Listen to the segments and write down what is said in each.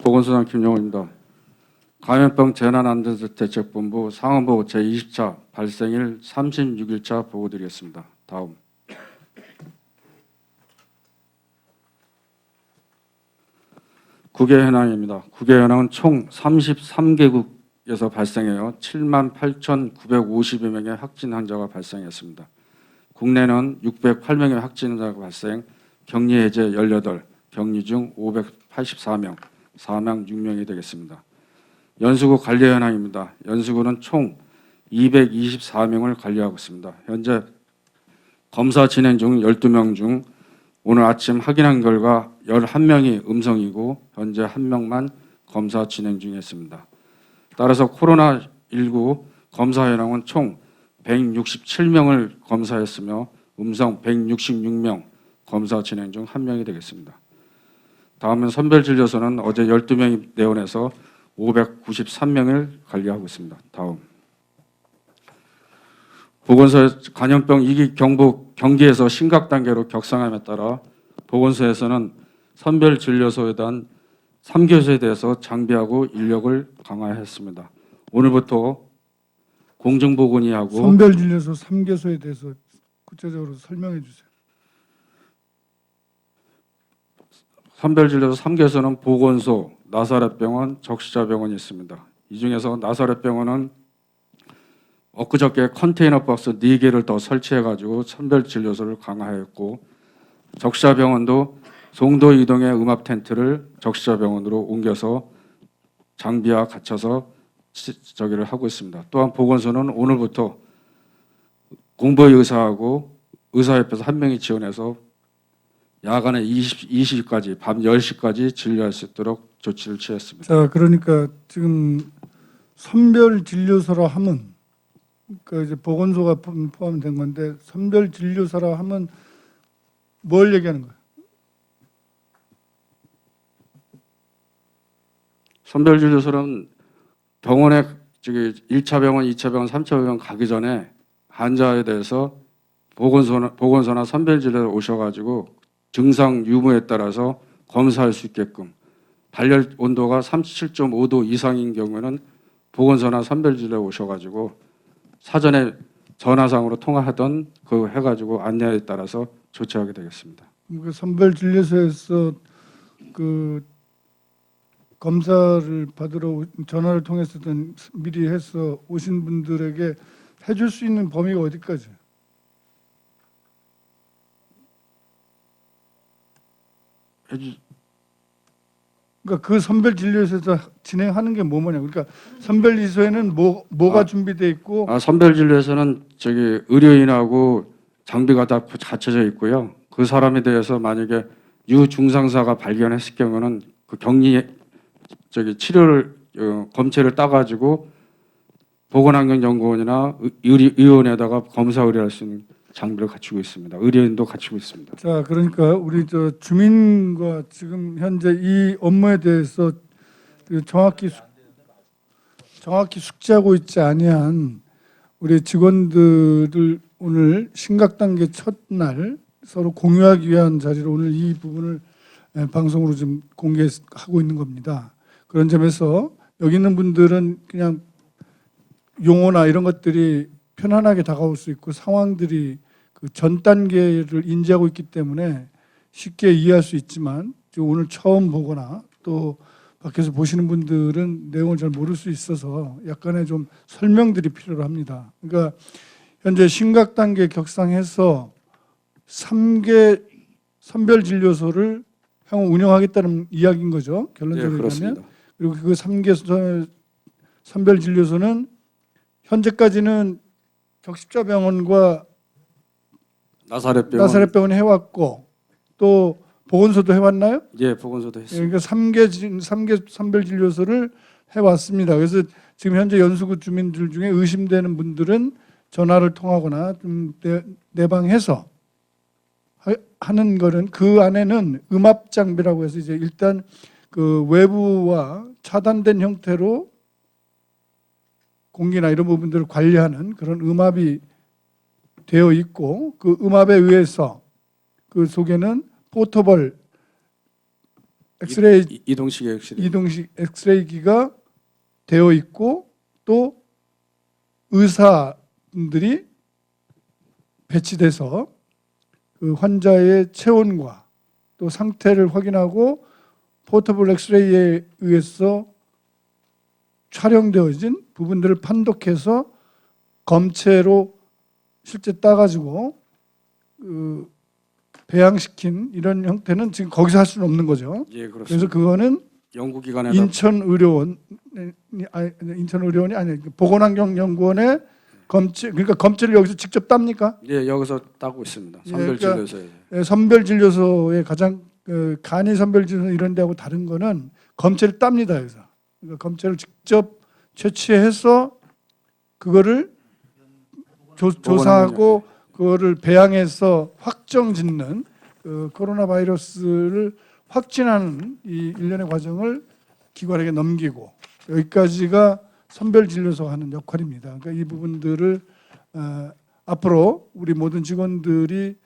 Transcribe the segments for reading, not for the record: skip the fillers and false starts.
보건소장 김용호입니다. 감염병 재난안전대책본부 상황보고 제20차 발생일 36일차 보고드리겠습니다. 다음. 국외 현황입니다. 국외 현황은 총 33개국에서 발생해요. 78,950여 명의 확진 환자가 발생했습니다. 국내는 608명의 확진 환자가 발생, 격리 해제 18, 격리 중 584명, 사망 6명이 되겠습니다. 연수구 관리 현황입니다. 연수구는 총 224명을 관리하고 있습니다. 현재 검사 진행 중 12명 중 오늘 아침 확인한 결과 11명이 음성이고 현재 1명만 검사 진행 중에 있습니다. 따라서 코로나19 검사 현황은 총 167명을 검사했으며 음성 166명, 검사 진행 중 1명이 되겠습니다. 다음은 선별진료소는 어제 12명이 내원해서 593명을 관리하고 있습니다. 다음. 보건소 감염병 2기 경기에서 심각 단계로 격상함에 따라 보건소에서는 선별진료소에 대한 3교소에 대해서 장비하고 인력을 강화했습니다. 오늘부터 공정보건의하고 선별진료소 3개소에 대해서 구체적으로 설명해 주세요. 선별진료소 3개소는 보건소, 나사렛병원, 적시자병원이 있습니다. 이 중에서 나사렛병원은 엊그저께 컨테이너 박스 4개를 더 설치해가지고 선별진료소를 강화했고, 적시자병원도 송도 이동의 음압 텐트를 적시자병원으로 옮겨서 장비와 갖춰서 저기를 하고 있습니다. 또한 보건소는 오늘부터 공보의 의사하고 의사협회에서 1명이 지원해서 야간에 20시까지 밤 10시까지 진료할 수 있도록 조치를 취했습니다. 자, 그러니까 지금 선별진료소라 하면 그 이제 보건소가 포함된 건데 선별진료소라 하면 뭘 얘기하는 거예요? 선별진료소는 병원에 저기 1차 병원, 2차 병원, 3차 병원 가기 전에 환자에 대해서 보건소나 선별진료소에 오셔가지고 증상 유무에 따라서 검사할 수 있게끔, 발열 온도가 37.5도 이상인 경우에는 보건소나 선별진료소에 오셔가지고 사전에 전화상으로 통화하던 그 해가지고 안내에 따라서 조치하게 되겠습니다. 그 선별진료소에서 그 검사를 받으러 전화를 통해서든 미리 해서 오신 분들에게 해줄 수 있는 범위가 어디까지예요? 그러니까 그 선별진료소에서 진행하는 게 뭐냐? 그러니까 선별진료소에는 뭐가 준비돼 있고 선별진료에서는 저기 의료인하고 장비가 다 갖춰져 있고요. 그 사람에 대해서 만약에 유증상사가 발견했을 경우는 그 격리 저기 치료를 검체를 따가지고 보건환경연구원이나 의원에다가 검사 의뢰할 수 있는 장비를 갖추고 있습니다. 의료인도 갖추고 있습니다. 자, 그러니까 우리 저 주민과 지금 현재 이 업무에 대해서 그 정확히 숙지하고 있지 아니한 우리 직원들을 오늘 심각 단계 첫날 서로 공유하기 위한 자리로 오늘 이 부분을 방송으로 좀 공개하고 있는 겁니다. 그런 점에서 여기 있는 분들은 그냥 용어나 이런 것들이 편안하게 다가올 수 있고 상황들이 그 전 단계를 인지하고 있기 때문에 쉽게 이해할 수 있지만 오늘 처음 보거나 또 밖에서 보시는 분들은 내용을 잘 모를 수 있어서 약간의 좀 설명들이 필요로 합니다. 그러니까 현재 심각 단계 격상해서 3개 선별진료소를 향후 운영하겠다는 이야기인 거죠. 결론적으로 얘기하면. 그리고 그 3개 선별진료소는 현재까지는 적십자병원과 나사렛병원이 해왔고 또 보건소도 해왔나요? 예, 보건소도 했습니다. 그러니까 3개 선별진료소를 해왔습니다. 그래서 지금 현재 연수구 주민들 중에 의심되는 분들은 전화를 통하거나 좀 내방해서 하는 거는 그 안에는 음압 장비라고 해서 이제 일단 그 외부와 차단된 형태로 공기나 이런 부분들을 관리하는 그런 음압이 되어 있고 그 음압에 의해서 그 속에는 포터블 엑스레이 이동식 엑스레이. 이동식 엑스레이기가 되어 있고 또 의사분들이 배치돼서 그 환자의 체온과 또 상태를 확인하고 포터블 엑스레이에 의해서 촬영되어진 부분들을 판독해서 검체로 실제 따가지고 그 배양시킨 이런 형태는 지금 거기서 할 수는 없는 거죠. 예, 그렇습니다. 그래서 그거는 연구기관에다 인천의료원이 아니 보건환경연구원의 검체 그러니까 검체를 여기서 직접 tab니까? 예, 여기서 따고 있습니다. 예, 선별진료소에. 선별진료소의 가장 간이 선별진료소 이런 데하고 다른 거는 검체를 땁니다. 여기서 그러니까 검체를 직접 채취해서 그거를 조사하고 그거를 배양해서 확정짓는 그 코로나 바이러스를 확진하는 이 일련의 과정을 기관에게 넘기고 여기까지가 선별진료소가 하는 역할입니다. 그러니까 이 부분들을 앞으로 우리 모든 직원들이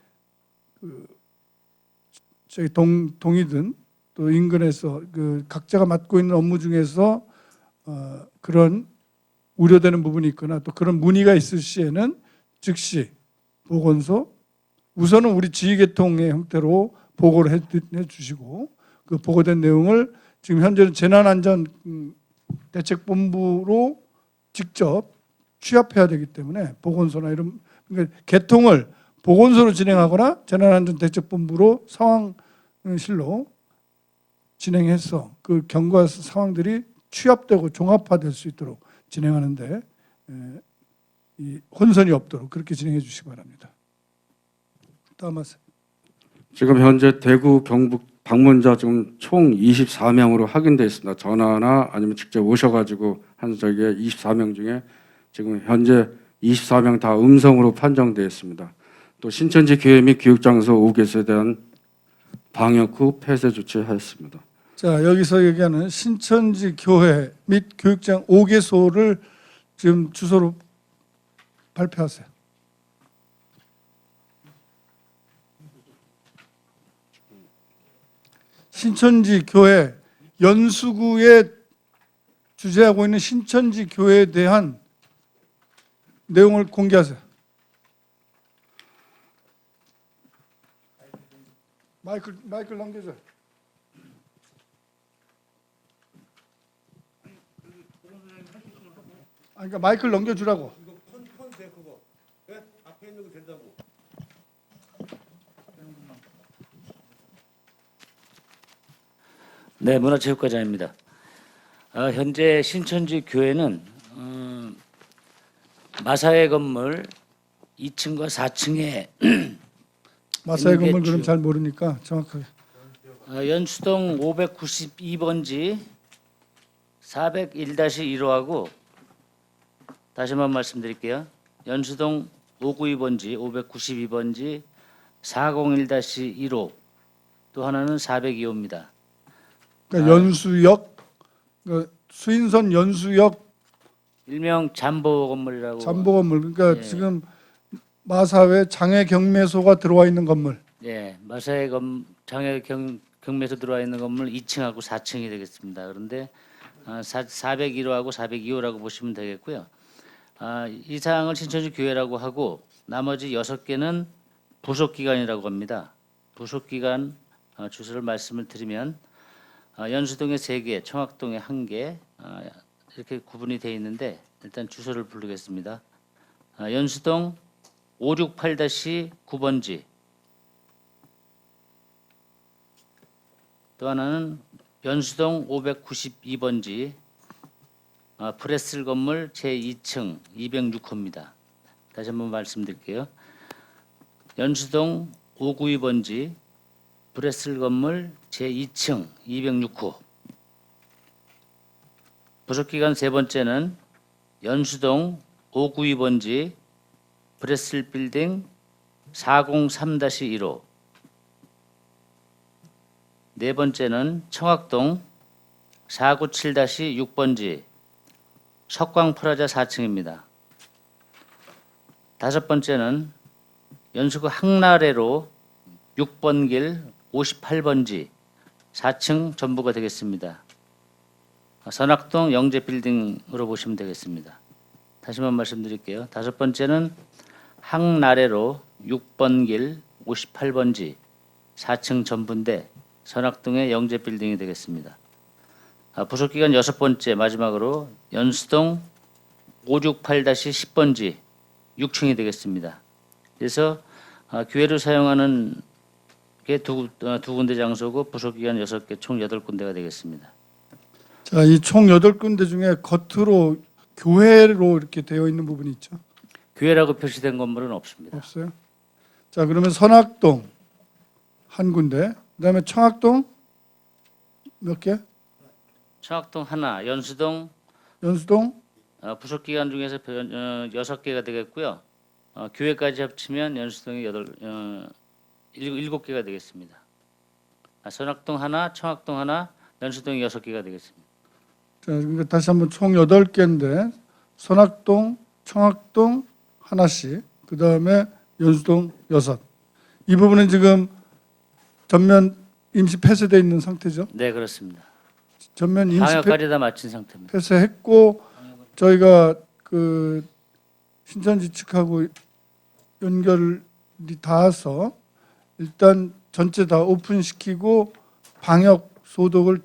저희 동이든 또 인근에서 그 각자가 맡고 있는 업무 중에서 그런 우려되는 부분이 있거나 또 그런 문의가 있을 시에는 즉시 보건소 우선은 우리 지휘계통의 형태로 보고를 해 주시고 그 보고된 내용을 지금 현재는 재난안전대책본부로 직접 취합해야 되기 때문에 보건소나 이런 그러니까 개통을 보건소로 진행하거나 재난안전대책본부로 상황실로 진행해서 그 경과 상황들이 취합되고 종합화될 수 있도록 진행하는데 이 혼선이 없도록 그렇게 진행해 주시기 바랍니다. 다음 하세요. 지금 현재 대구, 경북 방문자 지금 총 24명으로 확인돼 있습니다. 전화나 아니면 직접 오셔가지고 한 저기에 24명 중에 지금 현재 24명 다 음성으로 판정되어 있습니다. 또 신천지 교회 및 교육장소 5개소에 대한 방역 후 폐쇄 조치하였습니다. 자, 여기서 얘기하는 신천지 교회 및 교육장 5개소를 지금 주소로 발표하세요. 신천지 교회 연수구에 주재하고 있는 신천지 교회에 대한 내용을 공개하세요. 마이크 넘겨줘. 그러니까 마이크를 넘겨주라고. 네, 문화체육과장입니다. 현재 신천지 교회는 마사회 건물 2층과 4층에 마사회 건물 임계주. 그럼 잘 모르니까 정확하게. 연수동 592번지 401-1호하고 다시 한번 말씀드릴게요. 연수동 592번지 592번지 401-1호 또 하나는 402호입니다. 그러니까 연수역, 그러니까 수인선 연수역 일명 잠보 건물이라고. 잠보 건물. 그러니까 예. 지금 마사회 장애 경매소가 들어와 있는 건물. 예, 마사회 장애 경매소 들어와 있는 건물 2층하고 4층이 되겠습니다. 그런데 401호하고 402호라고 보시면 되겠고요. 이 사항을 신천지 교회라고 하고 나머지 6개는 부속 기관이라고 합니다. 부속 기관 주소를 말씀을 드리면 연수동에 3개, 청학동에 1개 이렇게 구분이 되어 있는데 일단 주소를 부르겠습니다. 연수동 568-9번지 또 하나는 연수동 592번지 프레슬 건물 제2층 206호입니다. 다시 한번 말씀드릴게요. 연수동 592번지 브레슬 건물 제2층 206호. 부속기관 세 번째는 연수동 592번지 브레슬 빌딩 403-1호. 네 번째는 청학동 497-6번지 석광 프라자 4층입니다. 다섯 번째는 연수구 항나래로 6번 길 58번지 4층 전부가 되겠습니다. 선악동 영재 빌딩으로 보시면 되겠습니다. 다시 한번 말씀드릴게요. 다섯 번째는 항나래로 6번 길 58번지 4층 전부인데 선악동의 영재 빌딩이 되겠습니다. 부속기간 여섯 번째 마지막으로 연수동 568-10번지 6층이 되겠습니다. 그래서 교회를 사용하는 게 두 군데 장소고 부속기관 6개 총 8군데가 되겠습니다. 자, 이 총 8군데 중에 겉으로 교회로 이렇게 되어 있는 부분이 있죠? 교회라고 표시된 건물은 없습니다. 없어요? 자, 그러면 선악동 한 군데, 그다음에 청학동 몇 개? 청학동 하나, 연수동 연수동 부속기관 중에서 6개가 되겠고요. 교회까지 합치면 연수동이 7개가 되겠습니다. 선악동 하나, 청학동 하나, 연수동이 6개가 되겠습니다. 자, 그러니까 다시 한번 총 8개인데 선악동, 청학동 하나씩, 그다음에 연수동 6. 이 부분은 지금 전면 임시 폐쇄되어 있는 상태죠? 네, 그렇습니다. 전면 임시 방역까지 다 마친 상태입니다. 폐쇄했고 저희가 그 신천지 측하고 연결이 닿아서 일단 전체 다 오픈시키고 방역 소독을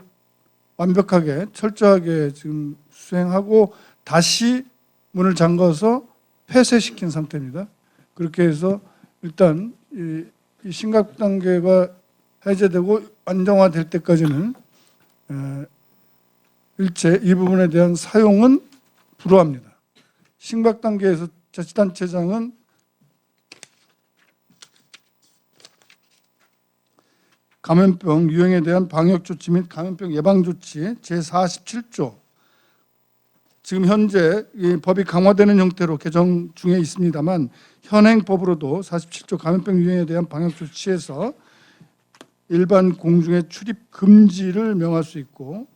완벽하게 철저하게 지금 수행하고 다시 문을 잠가서 폐쇄시킨 상태입니다. 그렇게 해서 일단 이 심각 단계가 해제되고 안정화될 때까지는 일체 이 부분에 대한 사용은 불허합니다. 심각 단계에서 자치단체장은 감염병 유행에 대한 방역 조치 및 감염병 예방 조치 제47조 지금 현재 이 법이 강화되는 형태로 개정 중에 있습니다만 현행 법으로도 47조 감염병 유행에 대한 방역 조치에서 일반 공중의 출입 금지를 명할 수 있고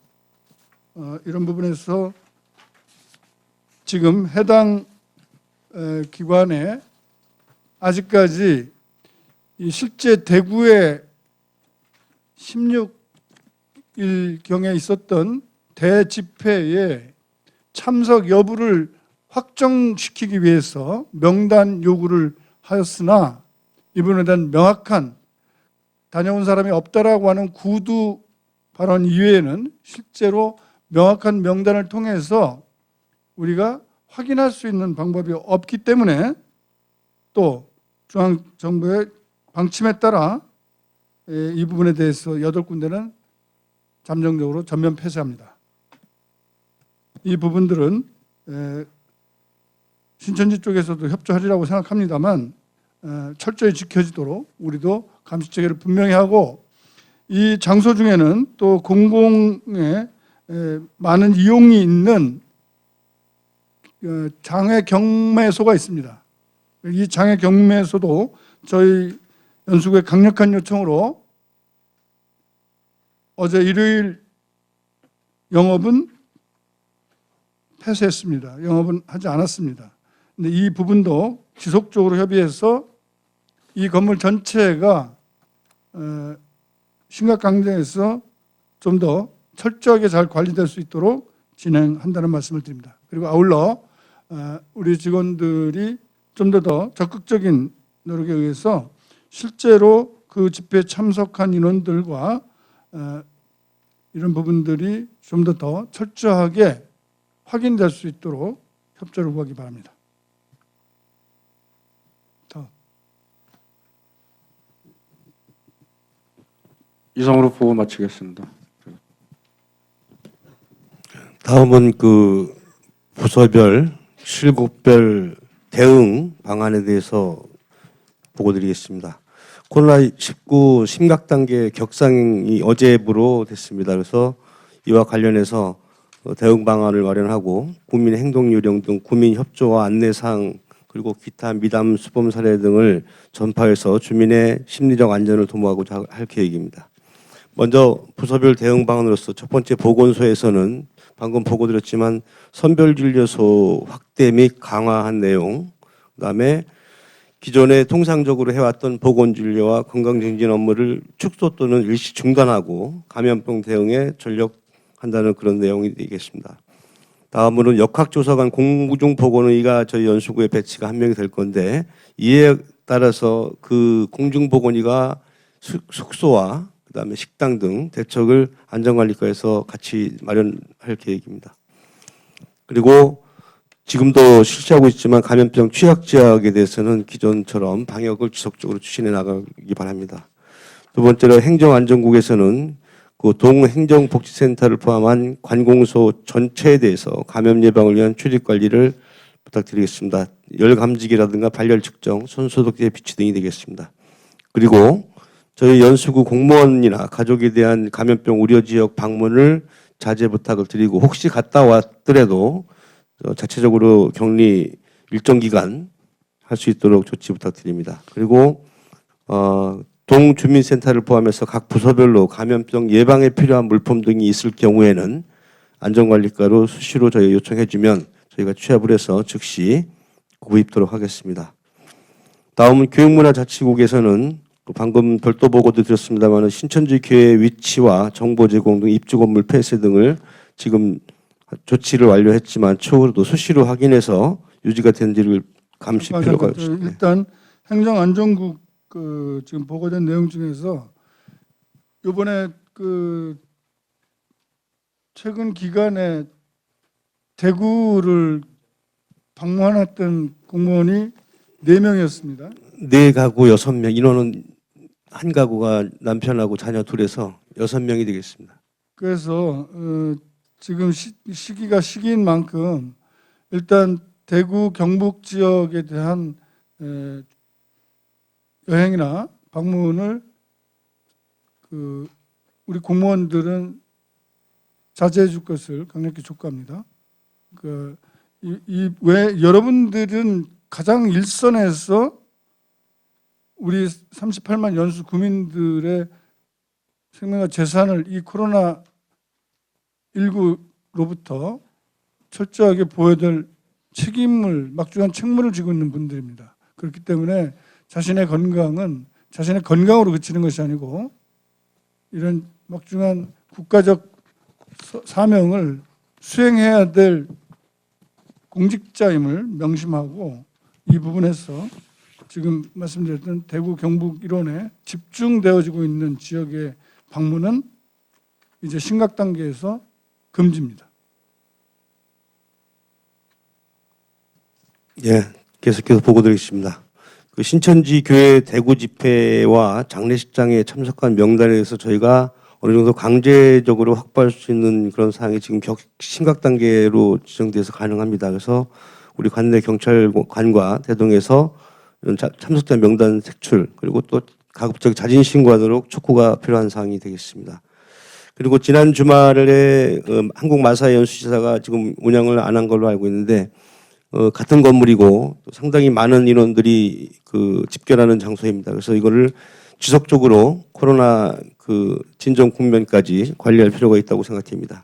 이런 부분에서 지금 해당 기관에 아직까지 이 실제 대구에 16일경에 있었던 대집회에 참석 여부를 확정시키기 위해서 명단 요구를 하였으나 이분에 대한 명확한 다녀온 사람이 없다라고 하는 구두 발언 이외에는 실제로 명확한 명단을 통해서 우리가 확인할 수 있는 방법이 없기 때문에 또 중앙정부의 방침에 따라 이 부분에 대해서 8군데는 잠정적으로 전면 폐쇄합니다. 이 부분들은 신천지 쪽에서도 협조하리라고 생각합니다만 철저히 지켜지도록 우리도 감시체계를 분명히 하고 이 장소 중에는 또 공공의 많은 이용이 있는 장외 경매소가 있습니다. 이 장외 경매소도 저희 연수구의 강력한 요청으로 어제 일요일 영업은 폐쇄했습니다. 영업은 하지 않았습니다. 근데 이 부분도 지속적으로 협의해서 이 건물 전체가 심각 강제에서 좀 더 철저하게 잘 관리될 수 있도록 진행한다는 말씀을 드립니다. 그리고 아울러 우리 직원들이 좀 더 적극적인 노력에 의해서 실제로 그 집회에 참석한 인원들과 이런 부분들이 좀 더 철저하게 확인될 수 있도록 협조를 구하기 바랍니다. 이상으로 보고 마치겠습니다. 다음은 그 부서별 실국별 대응 방안에 대해서 보고드리겠습니다. 코로나19 심각 단계 격상이 어제부로 됐습니다. 그래서 이와 관련해서 대응 방안을 마련하고 국민 행동 요령 등 국민 협조와 안내사항 그리고 기타 미담 수범 사례 등을 전파해서 주민의 심리적 안전을 도모하고자 할 계획입니다. 먼저 부서별 대응 방안으로서 첫 번째 보건소에서는 방금 보고드렸지만 선별진료소 확대 및 강화한 내용, 그다음에 기존에 통상적으로 해왔던 보건진료와 건강증진 업무를 축소 또는 일시 중단하고 감염병 대응에 전력한다는 그런 내용이 되겠습니다. 다음으로는 역학조사관 공중보건의가 저희 연수구에 배치가 한 명이 될 건데 이에 따라서 그 공중보건의가 숙소와 그다음에 식당 등 대책을 안전관리과에서 같이 마련할 계획입니다. 그리고 지금도 실시하고 있지만 감염병 취약 지역에 대해서는 기존처럼 방역을 지속적으로 추진해 나가기 바랍니다. 두 번째로 행정안전국에서는 그 동행정복지센터를 포함한 관공서 전체에 대해서 감염 예방을 위한 출입 관리를 부탁드리겠습니다. 열 감지기라든가 발열 측정, 손 소독제 비치 등이 되겠습니다. 그리고 저희 연수구 공무원이나 가족에 대한 감염병 우려 지역 방문을 자제 부탁을 드리고 혹시 갔다 왔더라도 자체적으로 격리 일정 기간 할 수 있도록 조치 부탁드립니다. 그리고 동주민센터를 포함해서 각 부서별로 감염병 예방에 필요한 물품 등이 있을 경우에는 안전관리과로 수시로 저희 요청해주면 저희가 취합을 해서 즉시 구입토록 하겠습니다. 다음은 교육문화자치국에서는 방금 별도 보고도 드렸습니다만 신천지 교회 위치와 정보 제공 등 입주 건물 폐쇄 등을 지금 조치를 완료했지만 추후로도 수시로 확인해서 유지가 되는지를 감시 필요가 있습니다. 일단 행정안전국 지금 보고된 내용 중에서 이번에 최근 기간에 대구를 방문했던 공무원이 4명이었습니다. 4가구 6명 인원은 한 가구가 남편하고 자녀 둘에서 6명이 되겠습니다. 그래서 지금 시기가 시기인 만큼 일단 대구 경북 지역에 대한 여행이나 방문을 우리 공무원들은 자제해 줄 것을 강력히 촉구합니다. 왜 여러분들은 가장 일선에서 우리 38만 연수 구민들의 생명과 재산을 이 코로나 19로부터 철저하게 보호해야 될 책임을 막중한 책무를 지고 있는 분들입니다. 그렇기 때문에 자신의 건강은 자신의 건강으로 그치는 것이 아니고 이런 막중한 국가적 사명을 수행해야 될 공직자임을 명심하고 이 부분에서 지금 말씀드렸던 대구 경북 일원에 집중되어지고 있는 지역의 방문은 이제 심각 단계에서 금지입니다. 예, 계속해서 보고드리겠습니다. 그 신천지 교회 대구 집회와 장례식장에 참석한 명단에 대해서 저희가 어느 정도 강제적으로 확보할 수 있는 그런 사항이 지금 심각 단계로 지정돼서 가능합니다. 그래서 우리 관내 경찰관과 대동해서 참석자 명단 색출 그리고 또 가급적 자진 신고하도록 촉구가 필요한 사항이 되겠습니다. 그리고 지난 주말에 한국 마사회 연수지사가 지금 운영을 안 한 걸로 알고 있는데 같은 건물이고 상당히 많은 인원들이 집결하는 장소입니다. 그래서 이거를 지속적으로 코로나 진정 국면까지 관리할 필요가 있다고 생각됩니다.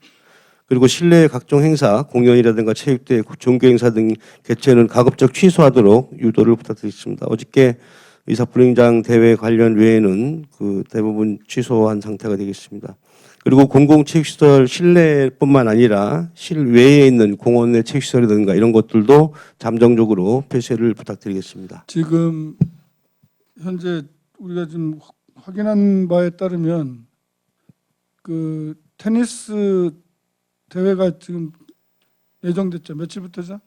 그리고 실내 각종 행사, 공연이라든가 체육대회, 종교 행사 등 개최는 가급적 취소하도록 유도를 부탁드리겠습니다. 어저께 의사불임장 대회 관련 외에는 대부분 취소한 상태가 되겠습니다. 그리고 공공체육시설 실내뿐만 아니라 실외에 있는 공원의 체육시설이라든가 이런 것들도 잠정적으로 폐쇄를 부탁드리겠습니다. 지금 현재 우리가 지금 확인한 바에 따르면 테니스 대회가 지금 예정됐죠. 며칠부터죠?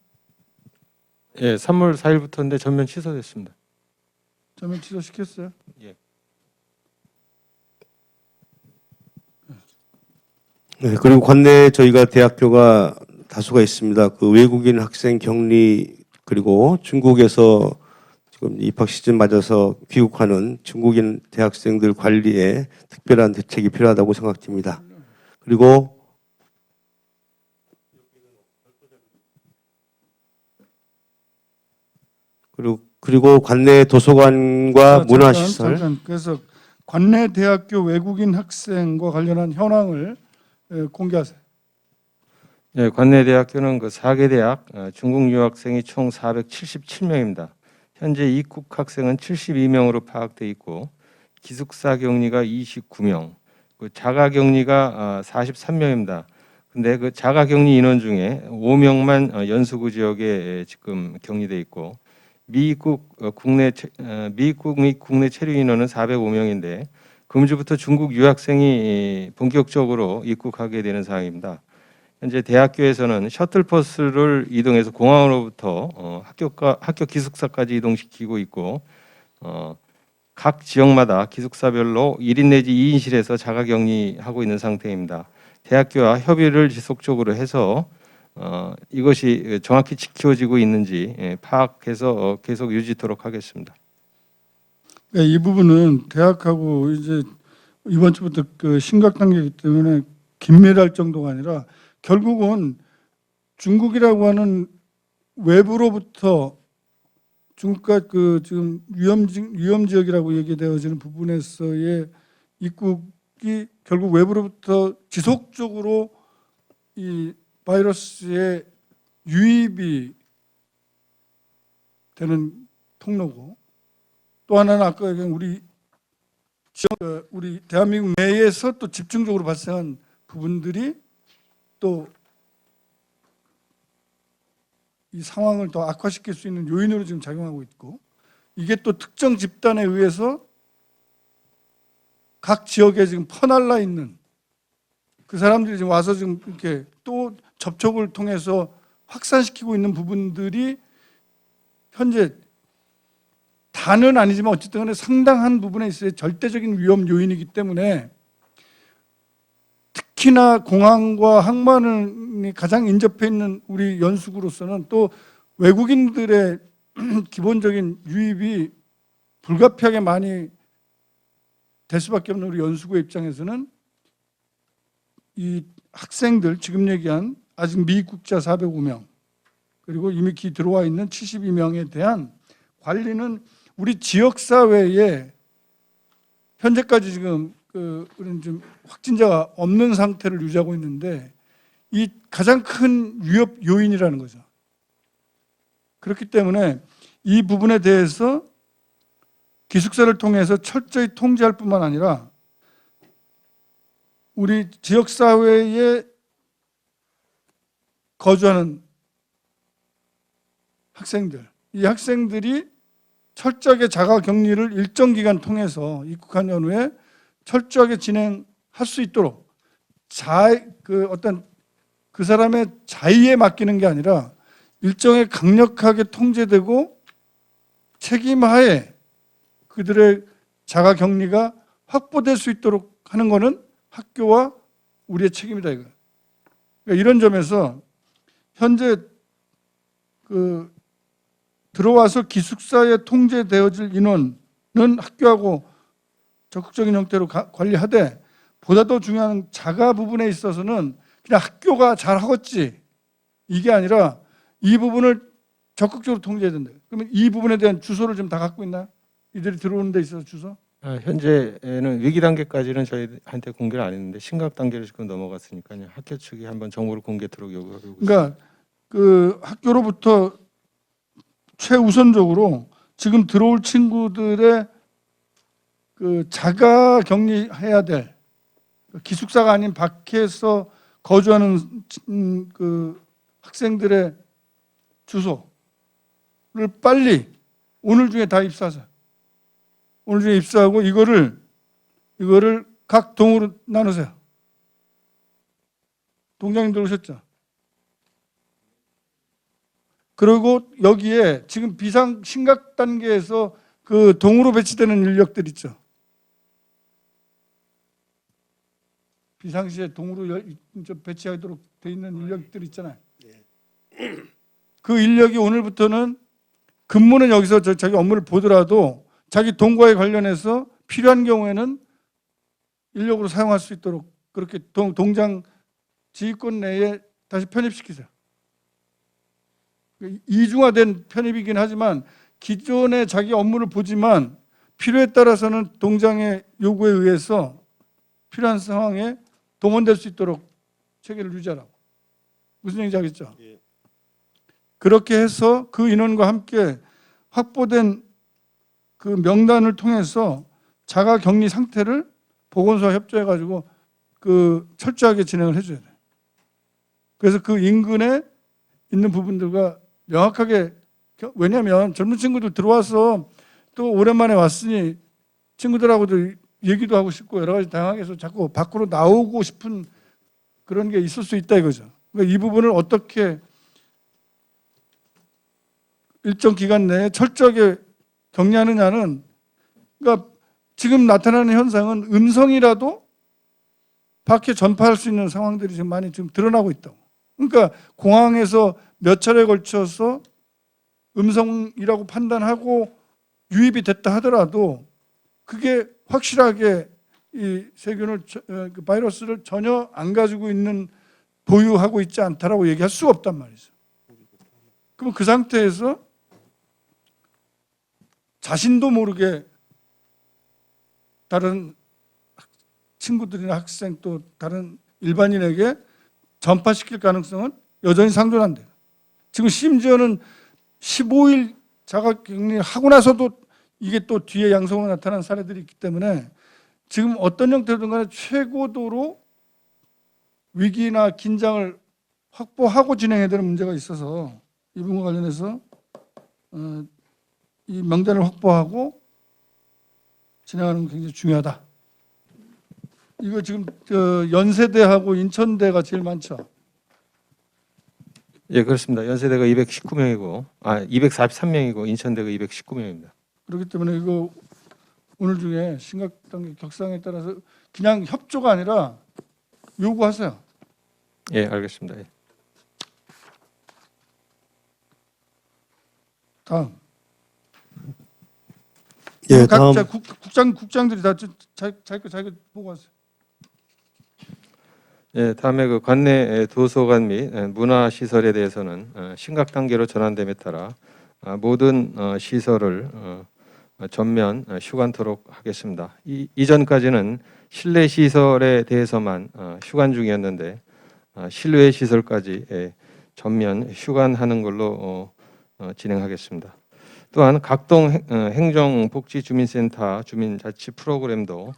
예, 3월 4일부터인데 전면 취소됐습니다. 전면 취소시켰어요? 예. 네, 그리고 관내에 저희가 대학교가 다수가 있습니다. 외국인 학생 격리 그리고 중국에서 지금 입학 시즌 맞아서 귀국하는 중국인 대학생들 관리에 특별한 대책이 필요하다고 생각됩니다. 그리고 관내 도서관과 문화시설. 잠깐. 그래서 관내 대학교 외국인 학생과 관련한 현황을 공개하세요. 예, 관내 대학교는 4개 대학 중국 유학생이 총 477명입니다. 현재 입국 학생은 72명으로 파악돼 있고 기숙사 격리가 29명, 그 자가 격리가 43명입니다. 근데 그 자가 격리 인원 중에 5명만 연수구 지역에 지금 격리돼 있고 미입국 및 국내 체류 인원은 405명인데 금주부터 중국 유학생이 본격적으로 입국하게 되는 상황입니다. 현재 대학교에서는 셔틀버스를 이동해서 공항으로부터 학교 기숙사까지 이동시키고 있고 각 지역마다 기숙사별로 1인 내지 2인실에서 자가격리하고 있는 상태입니다. 대학교와 협의를 지속적으로 해서 이것이 정확히 지켜지고 있는지 파악해서 계속 유지토록 하겠습니다. 네, 이 부분은 대학하고 이제 이번 주부터 그 심각 단계이기 때문에 긴밀할 정도가 아니라 결국은 중국이라고 하는 외부로부터 중국과 그 지금 위험 지역이라고 얘기되어지는 부분에서의 입국이 결국 외부로부터 지속적으로 이 바이러스의 유입이 되는 통로고, 또 하나는 아까 얘기한 우리 대한민국 내에서 또 집중적으로 발생한 부분들이 또 이 상황을 더 악화시킬 수 있는 요인으로 지금 작용하고 있고, 이게 또 특정 집단에 의해서 각 지역에 지금 퍼날라 있는 그 사람들이 지금 와서 지금 이렇게 또 접촉을 통해서 확산시키고 있는 부분들이 현재 다는 아니지만 어쨌든 간에 상당한 부분에 있어서 절대적인 위험 요인이기 때문에 특히나 공항과 항만이 가장 인접해 있는 우리 연수구로서는 또 외국인들의 기본적인 유입이 불가피하게 많이 될 수밖에 없는 우리 연수구의 입장에서는 이 학생들 지금 얘기한 아직 미입국자 405명 그리고 이미 들어와 있는 72명에 대한 관리는 우리 지역사회에 현재까지 지금 그런 좀 확진자가 없는 상태를 유지하고 있는데 이 가장 큰 위협 요인이라는 거죠. 그렇기 때문에 이 부분에 대해서 기숙사를 통해서 철저히 통제할 뿐만 아니라 우리 지역사회에 거주하는 학생들, 이 학생들이 철저하게 자가격리를 일정 기간 통해서 입국한 연후에 철저하게 진행할 수 있도록 그 사람의 자의에 맡기는 게 아니라 일정에 강력하게 통제되고 책임하에 그들의 자가격리가 확보될 수 있도록 하는 것은 학교와 우리의 책임이다 이거. 그러니까 이런 점에서 현재 들어와서 기숙사에 통제되어질 인원은 학교하고 적극적인 형태로 관리하되 보다 더 중요한 자가 부분에 있어서는 그냥 학교가 잘하겠지 이게 아니라 이 부분을 적극적으로 통제해야 된다. 그러면 이 부분에 대한 주소를 좀 다 갖고 있나요? 이들이 들어오는 데 있어서 주소? 현재는 위기 단계까지는 저희한테 공개를 안 했는데 심각 단계로 지금 넘어갔으니까요. 학교 측이 한번 정보를 공개토록 요구하고 있습니다. 그러니까 그 학교로부터 최우선적으로 지금 들어올 친구들의 그 자가 격리해야 될 기숙사가 아닌 밖에서 거주하는 그 학생들의 주소를 빨리 오늘 중에 다 입사하자. 오늘 중에 입사하고 이거를 각 동으로 나누세요. 동장님들 오셨죠? 그리고 여기에 지금 비상 심각 단계에서 그 동으로 배치되는 인력들 있죠. 비상시에 동으로 배치하도록 돼 있는 인력들 있잖아요. 그 인력이 오늘부터는 근무는 여기서 자기 업무를 보더라도 자기 동과에 관련해서 필요한 경우에는 인력으로 사용할 수 있도록 그렇게 동장 지휘권 내에 다시 편입시키세요. 이중화된 편입이긴 하지만 기존에 자기 업무를 보지만 필요에 따라서는 동장의 요구에 의해서 필요한 상황에 동원될 수 있도록 체계를 유지하라고. 무슨 얘기인지 알겠죠? 예. 그렇게 해서 그 인원과 함께 확보된 그 명단을 통해서 자가 격리 상태를 보건소와 협조해 가지고 그 철저하게 진행을 해줘야 돼. 그래서 그 인근에 있는 부분들과 명확하게, 왜냐하면 젊은 친구들 들어와서 또 오랜만에 왔으니 친구들하고도 얘기도 하고 싶고 여러 가지 다양하게 해서 자꾸 밖으로 나오고 싶은 그런 게 있을 수 있다 이거죠. 그러니까 이 부분을 어떻게 일정 기간 내에 철저하게 격리하느냐는, 그러니까 지금 나타나는 현상은 음성이라도 밖에 전파할 수 있는 상황들이 지금 많이 지금 드러나고 있다고. 그러니까 공항에서 몇 차례에 걸쳐서 음성이라고 판단하고 유입이 됐다 하더라도 그게 확실하게 이 세균을 그 바이러스를 전혀 안 가지고 있는, 보유하고 있지 않다라고 얘기할 수가 없단 말이죠. 그럼 그 상태에서 자신도 모르게 다른 친구들이나 학생 또 다른 일반인에게 전파시킬 가능성은 여전히 상존한대요. 지금 심지어는 15일 자가격리 하고 나서도 이게 또 뒤에 양성으로 나타난 사례들이 있기 때문에 지금 어떤 형태로든 간에 최고도로 위기나 긴장을 확보하고 진행해야 되는 문제가 있어서 이 부분과 관련해서 이 명단을 확보하고 진행하는 게 굉장히 중요하다. 이거 지금 연세대하고 인천대가 제일 많죠. 예, 그렇습니다. 연세대가 219명이고 243명이고 인천대가 219명입니다. 그렇기 때문에 이거 오늘 중에 심각단계 격상에 따라서 그냥 협조가 아니라 요구하세요. 예, 알겠습니다. 예. 다음. 예, 다음 각자 국장들이 다 자기 보고 하세요. 예, 다음에 그 관내 도서관 및 문화 시설에 대해서는 심각 단계로 전환됨에 따라 모든 시설을 전면 휴관토록 하겠습니다. 이전까지는 실내 시설에 대해서만 휴관 중이었는데 실외 시설까지 전면 휴관하는 걸로 진행하겠습니다. 또한 각동 행정복지주민센터 주민자치 프로그램도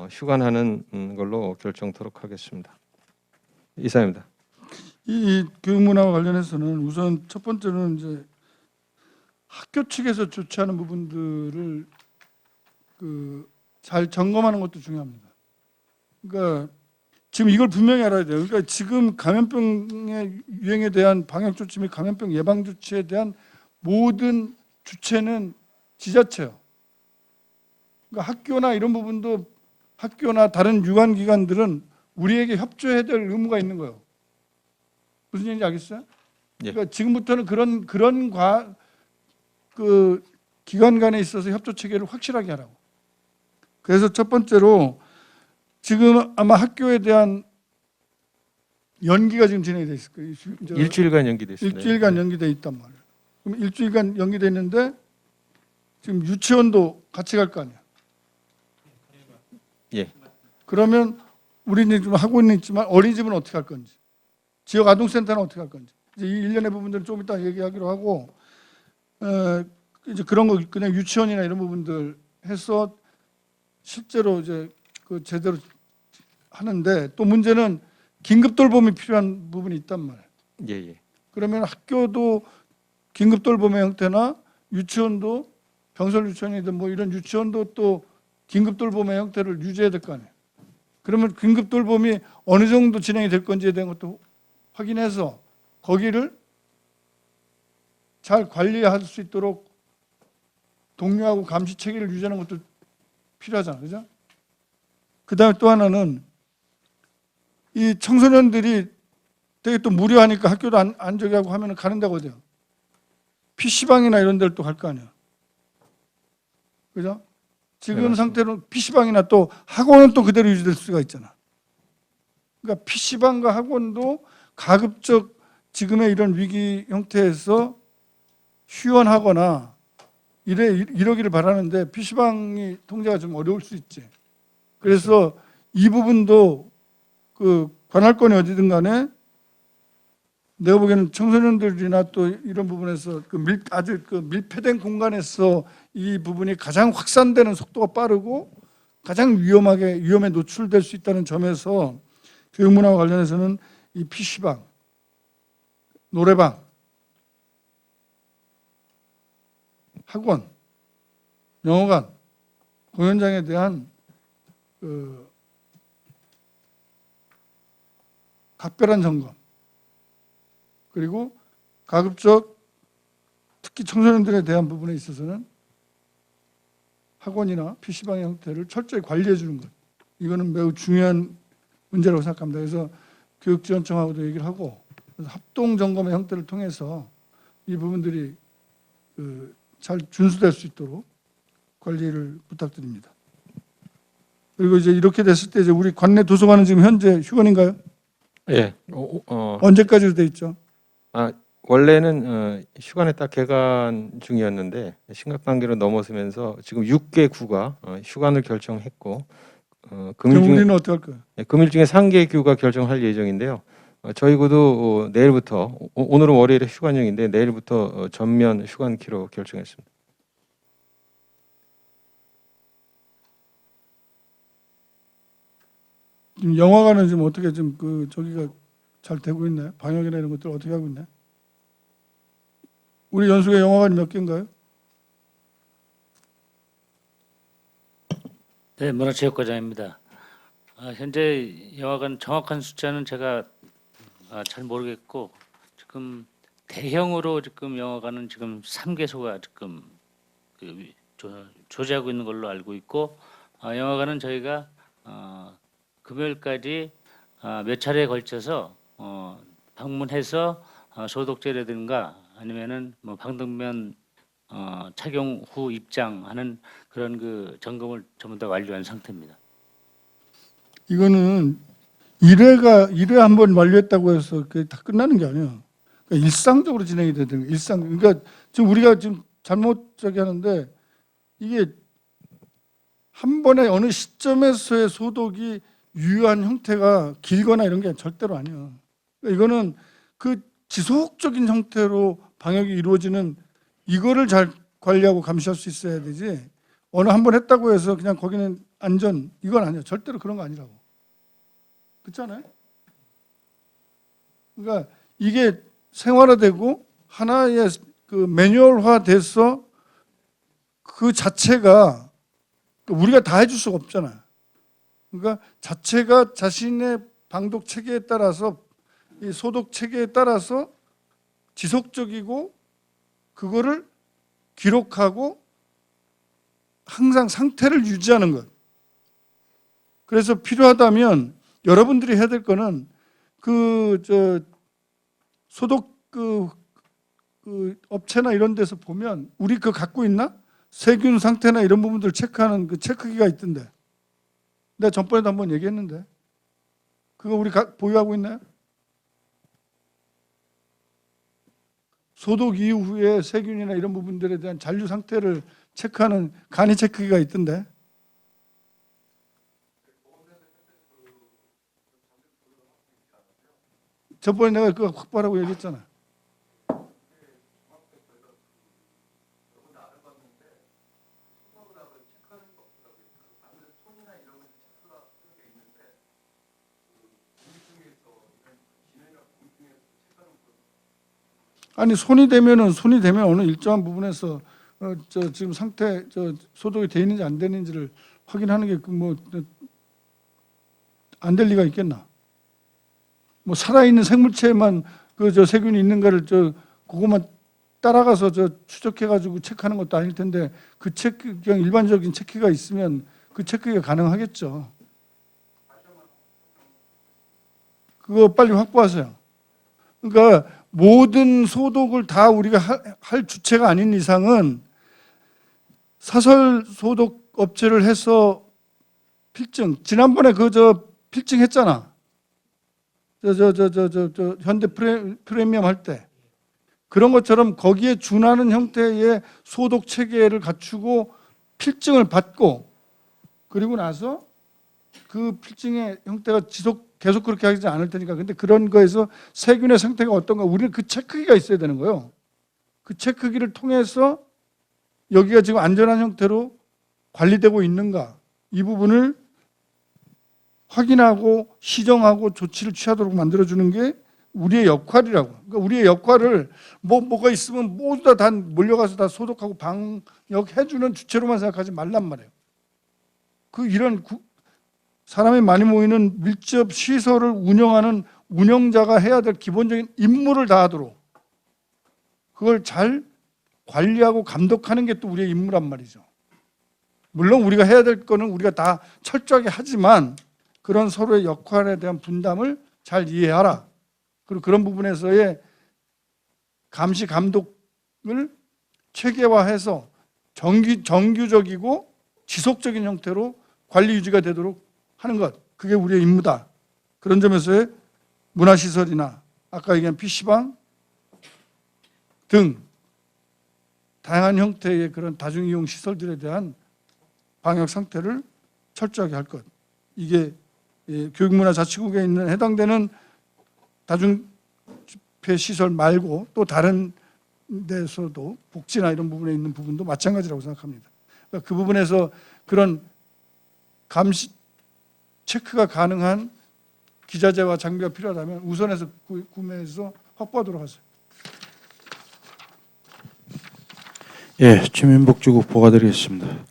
휴관하는 걸로 결정토록 하겠습니다. 이상입니다. 이 교육문화와 관련해서는 우선 첫 번째는 이제 학교 측에서 조치하는 부분들을 잘 점검하는 것도 중요합니다. 그러니까 지금 이걸 분명히 알아야 돼요. 그러니까 지금 감염병의 유행에 대한 방역 조치 및 감염병 예방 조치에 대한 모든 주체는 지자체요. 그러니까 학교나 이런 부분도 학교나 다른 유관기관들은 우리에게 협조해야 될 의무가 있는 거예요. 무슨 얘기인지 알겠어요? 예. 그러니까 지금부터는 그런 기관 간에 있어서 협조 체계를 확실하게 하라고. 그래서 첫 번째로 지금 아마 학교에 대한 연기가 지금 진행이 돼 있을 거예요. 일주일간 연기됐습니다. 일주일간 연기돼 있단 말이에요. 그럼 일주일간 연기돼 있는데 지금 유치원도 같이 갈 거 아니야. 예. 그러면 우리는 좀 하고 있지만 어린이집은 어떻게 할 건지, 지역 아동센터는 어떻게 할 건지, 이제 이 일련의 부분들은 좀 이따 얘기하기로 하고, 이제 그런 거 그냥 유치원이나 이런 부분들 해서 실제로 이제 그 제대로 하는데, 또 문제는 긴급 돌봄이 필요한 부분이 있단 말이에요. 예, 예. 그러면 학교도 긴급 돌봄의 형태나 유치원도 병설 유치원이든 뭐 이런 유치원도 또 긴급 돌봄의 형태를 유지해야 될 거 아니에요. 그러면 긴급 돌봄이 어느 정도 진행이 될 건지에 대한 것도 확인해서 거기를 잘 관리할 수 있도록 독려하고 감시 체계를 유지하는 것도 필요하잖아요. 그죠? 그 다음에 또 하나는 이 청소년들이 되게 또 무료하니까 학교도 안 저기 하고 하면 가는 데가 어디요? PC방이나 이런 데를 또 갈 거 아니야. 그죠? 지금 네, 상태로 PC방이나 또 학원은 또 그대로 유지될 수가 있잖아. 그러니까 PC방과 학원도 가급적 지금의 이런 위기 형태에서 휴원하거나 이러기를 바라는데 PC방이 통제가 좀 어려울 수 있지. 그래서 이 부분도 그 관할권이 어디든 간에 내가 보기에는 청소년들이나 또 이런 부분에서 아주 밀폐된 공간에서 이 부분이 가장 확산되는 속도가 빠르고 가장 위험에 노출될 수 있다는 점에서 교육문화와 관련해서는 이 PC방, 노래방, 학원, 영어관, 공연장에 대한 각별한 점검, 그리고 가급적 특히 청소년들에 대한 부분에 있어서는 학원이나 PC방의 형태를 철저히 관리해 주는 것, 이거는 매우 중요한 문제라고 생각합니다. 그래서 교육지원청하고도 얘기를 하고 합동 점검의 형태를 통해서 이 부분들이 잘 준수될 수 있도록 관리를 부탁드립니다. 그리고 이제 이렇게 됐을 때 이제 우리 관내 도서관은 지금 현재 휴관인가요? 예. 언제까지로 돼 있죠? 원래는 휴관에 딱 개관 중이었는데 심각 단계로 넘어서면서 지금 6개 구가 휴관을 결정했고 금일 그럼 중에 우리는 어떻게 할 거예요? 금일 중에 3개 구가 결정할 예정인데요. 저희 구도 내일부터 오늘은 월요일에 휴관용인데 내일부터 전면 휴관키로 결정했습니다. 지금 영화관은 지금 어떻게 지금 저기가 잘 되고 있나요? 방역이나 이런 것들 어떻게 하고 있나요? 우리 연수에 영화관이 몇 개인가요? 네, 문화체육과장입니다. 현재 영화관 정확한 숫자는 제가 잘 모르겠고 지금 대형으로 지금 영화관은 지금 3개소가 지금 조제하고 있는 걸로 알고 있고 영화관은 저희가 금요일까지 몇 차례에 걸쳐서 방문해서 소독제라든가 아니면은 뭐 방독면 착용 후 입장하는 그런 그 점검을 전부 다 완료한 상태입니다. 이거는 1회 한번 완료했다고 해서 그게 다 끝나는 게 아니에요. 그러니까 일상적으로 진행이 되는 거예요. 그러니까 지금 우리가 지금 잘못 하는데 이게 한 번에 어느 시점에서의 소독이 유효한 형태가 길거나 이런 게 절대로 아니에요. 그러니까 이거는 그 지속적인 형태로 방역이 이루어지는 이거를 잘 관리하고 감시할 수 있어야 되지. 어느 한 번 했다고 해서 그냥 거기는 안전 이건 아니에요. 절대로 그런 거 아니라고. 그렇잖아요. 그러니까 이게 생활화되고 하나의 매뉴얼화돼서 그 자체가 우리가 다 해줄 수가 없잖아요. 그러니까 자체가 자신의 방독 체계에 따라서 이 소독 체계에 따라서 지속적이고 그거를 기록하고 항상 상태를 유지하는 것. 그래서 필요하다면 여러분들이 해야 될 거는 소독 업체나 이런 데서 보면 우리 갖고 있나? 세균 상태나 이런 부분들 체크하는 그 체크기가 있던데. 내가 전번에도 한번 얘기했는데 그거 우리 보유하고 있나요? 소독 이후에 세균이나 이런 부분들에 대한 잔류 상태를 체크하는 간이 체크기가 있던데. 저번에 내가 그거 확보하라고 얘기했잖아. 아니 손이 되면 어느 일정한 부분에서 지금 상태 소독이 돼 있는지 안 되는지를 확인하는 게 안 될 리가 있겠나? 뭐 살아있는 생물체에만 세균이 있는가를 그것만 따라가서 추적해가지고 체크하는 것도 아닐 텐데 그 체크 그냥 일반적인 체크가 있으면 그 체크가 가능하겠죠. 그거 빨리 확보하세요. 그러니까 모든 소독을 다 우리가 할 주체가 아닌 이상은 사설 소독 업체를 해서 필증 지난번에 필증 했잖아. 현대 프리미엄 할 때 그런 것처럼 거기에 준하는 형태의 소독 체계를 갖추고 필증을 받고 그리고 나서 그 필증의 형태가 지속 계속 그렇게 하지 않을 테니까. 근데 그런 거에서 세균의 상태가 어떤가 우리는 그 체크기가 있어야 되는 거예요. 그 체크기를 통해서 여기가 지금 안전한 형태로 관리되고 있는가 이 부분을 확인하고 시정하고 조치를 취하도록 만들어주는 게 우리의 역할이라고. 그러니까 우리의 역할을 뭐가 있으면 모두 다 몰려가서 다 소독하고 방역해주는 주체로만 생각하지 말란 말이에요. 그 이런 사람이 많이 모이는 밀접 시설을 운영하는 운영자가 해야 될 기본적인 임무를 다하도록 그걸 잘 관리하고 감독하는 게 또 우리의 임무란 말이죠. 물론 우리가 해야 될 거는 우리가 다 철저하게 하지만 그런 서로의 역할에 대한 분담을 잘 이해하라. 그리고 그런 부분에서의 감시 감독을 체계화해서 정규적이고 지속적인 형태로 관리 유지가 되도록 하는 것. 그게 우리의 임무다. 그런 점에서의 문화시설이나 아까 얘기한 PC방 등 다양한 형태의 그런 다중이용 시설들에 대한 방역 상태를 철저하게 할 것. 이게 교육문화자치국에 있는 해당되는 다중집회 시설 말고 또 다른 데서도 복지나 이런 부분에 있는 부분도 마찬가지라고 생각합니다. 그러니까 그 부분에서 그런 감시 체크가 가능한 기자재와 장비가 필요하다면 우선해서 구매해서 확보하도록 하세요. 예, 주민복지국 보고드리겠습니다.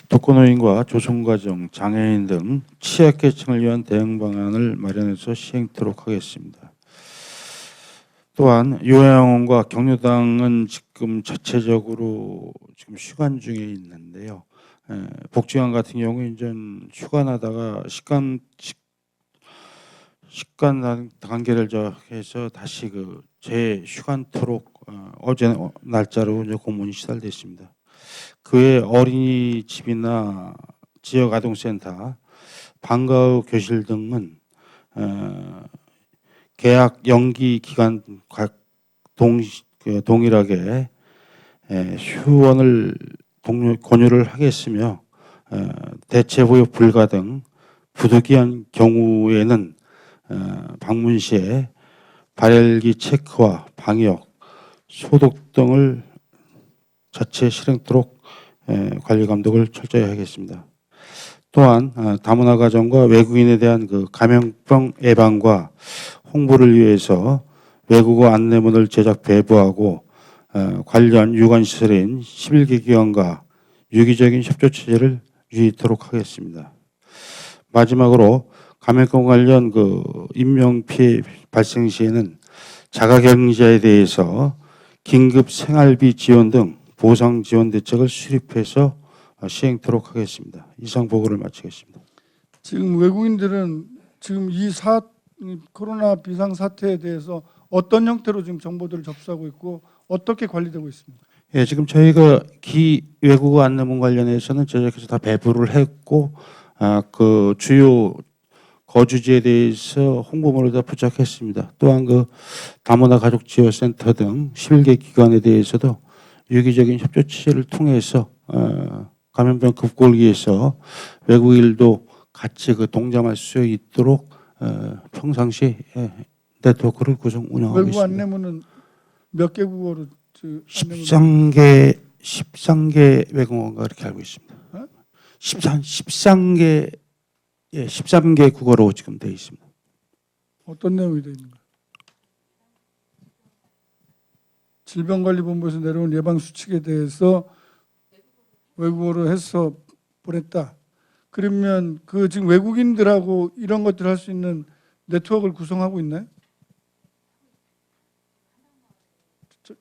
독거노인과 조성과정, 장애인 등 취약계층을 위한 대응 방안을 마련해서 시행토록 하겠습니다. 또한 요양원과 격려당은 지금 자체적으로 지금 휴관 중에 있는데요. 복지관 같은 경우 이제 휴가 나다가 식관 단계를 해서 다시 그 재휴관토록 어제 날짜로 이제 공문이 시달됐습니다. 그 외 어린이집이나 지역 아동센터, 방과후 교실 등은 계약 연기 기간 동일하게 휴원을 권유를 하겠으며 대체 보유 불가 등 부득이한 경우에는 방문 시에 발열기 체크와 방역, 소독 등을 자체 실행토록 관리 감독을 철저히 하겠습니다. 또한 다문화 가정과 외국인에 대한 그 감염병 예방과 홍보를 위해서 외국어 안내문을 제작 배부하고 관련 유관시설인 11개 기관과 유기적인 협조 체제를 유지토록 하겠습니다. 마지막으로 감염병 관련 그 인명 피해 발생 시에는 자가격리자에 대해서 긴급 생활비 지원 등 보상 지원 대책을 수립해서 시행토록 하겠습니다. 이상 보고를 마치겠습니다. 지금 외국인들은 지금 이 코로나 비상 사태에 대해서 어떤 형태로 지금 정보들을 접수하고 있고 어떻게 관리되고 있습니까? 예, 지금 저희가 외국어 안내문 관련해서는 제작해서 다 배부를 했고, 그 주요 거주지에 대해서 홍보물을 다 부착했습니다. 또한 그 다문화 가족지원센터 등 11개 기관에 대해서도 유기적인 협조 체제를 통해서 감염병 극복을 위해서 외국인도 같이 그 동참할 수 있도록 평상시 네트워크를 구성 운영하고 외국 있습니다. 안내문은 몇 개 국어로 13개 외국어가 그렇게 알고 있습니다. 13개 국어로 지금 되어 있습니다. 어떤 내용이 되어 있는가? 질병관리본부에서 내려온 예방 수칙에 대해서 외국어로 해서 보냈다. 그러면 그 지금 외국인들하고 이런 것들을 할 수 있는 네트워크를 구성하고 있나요?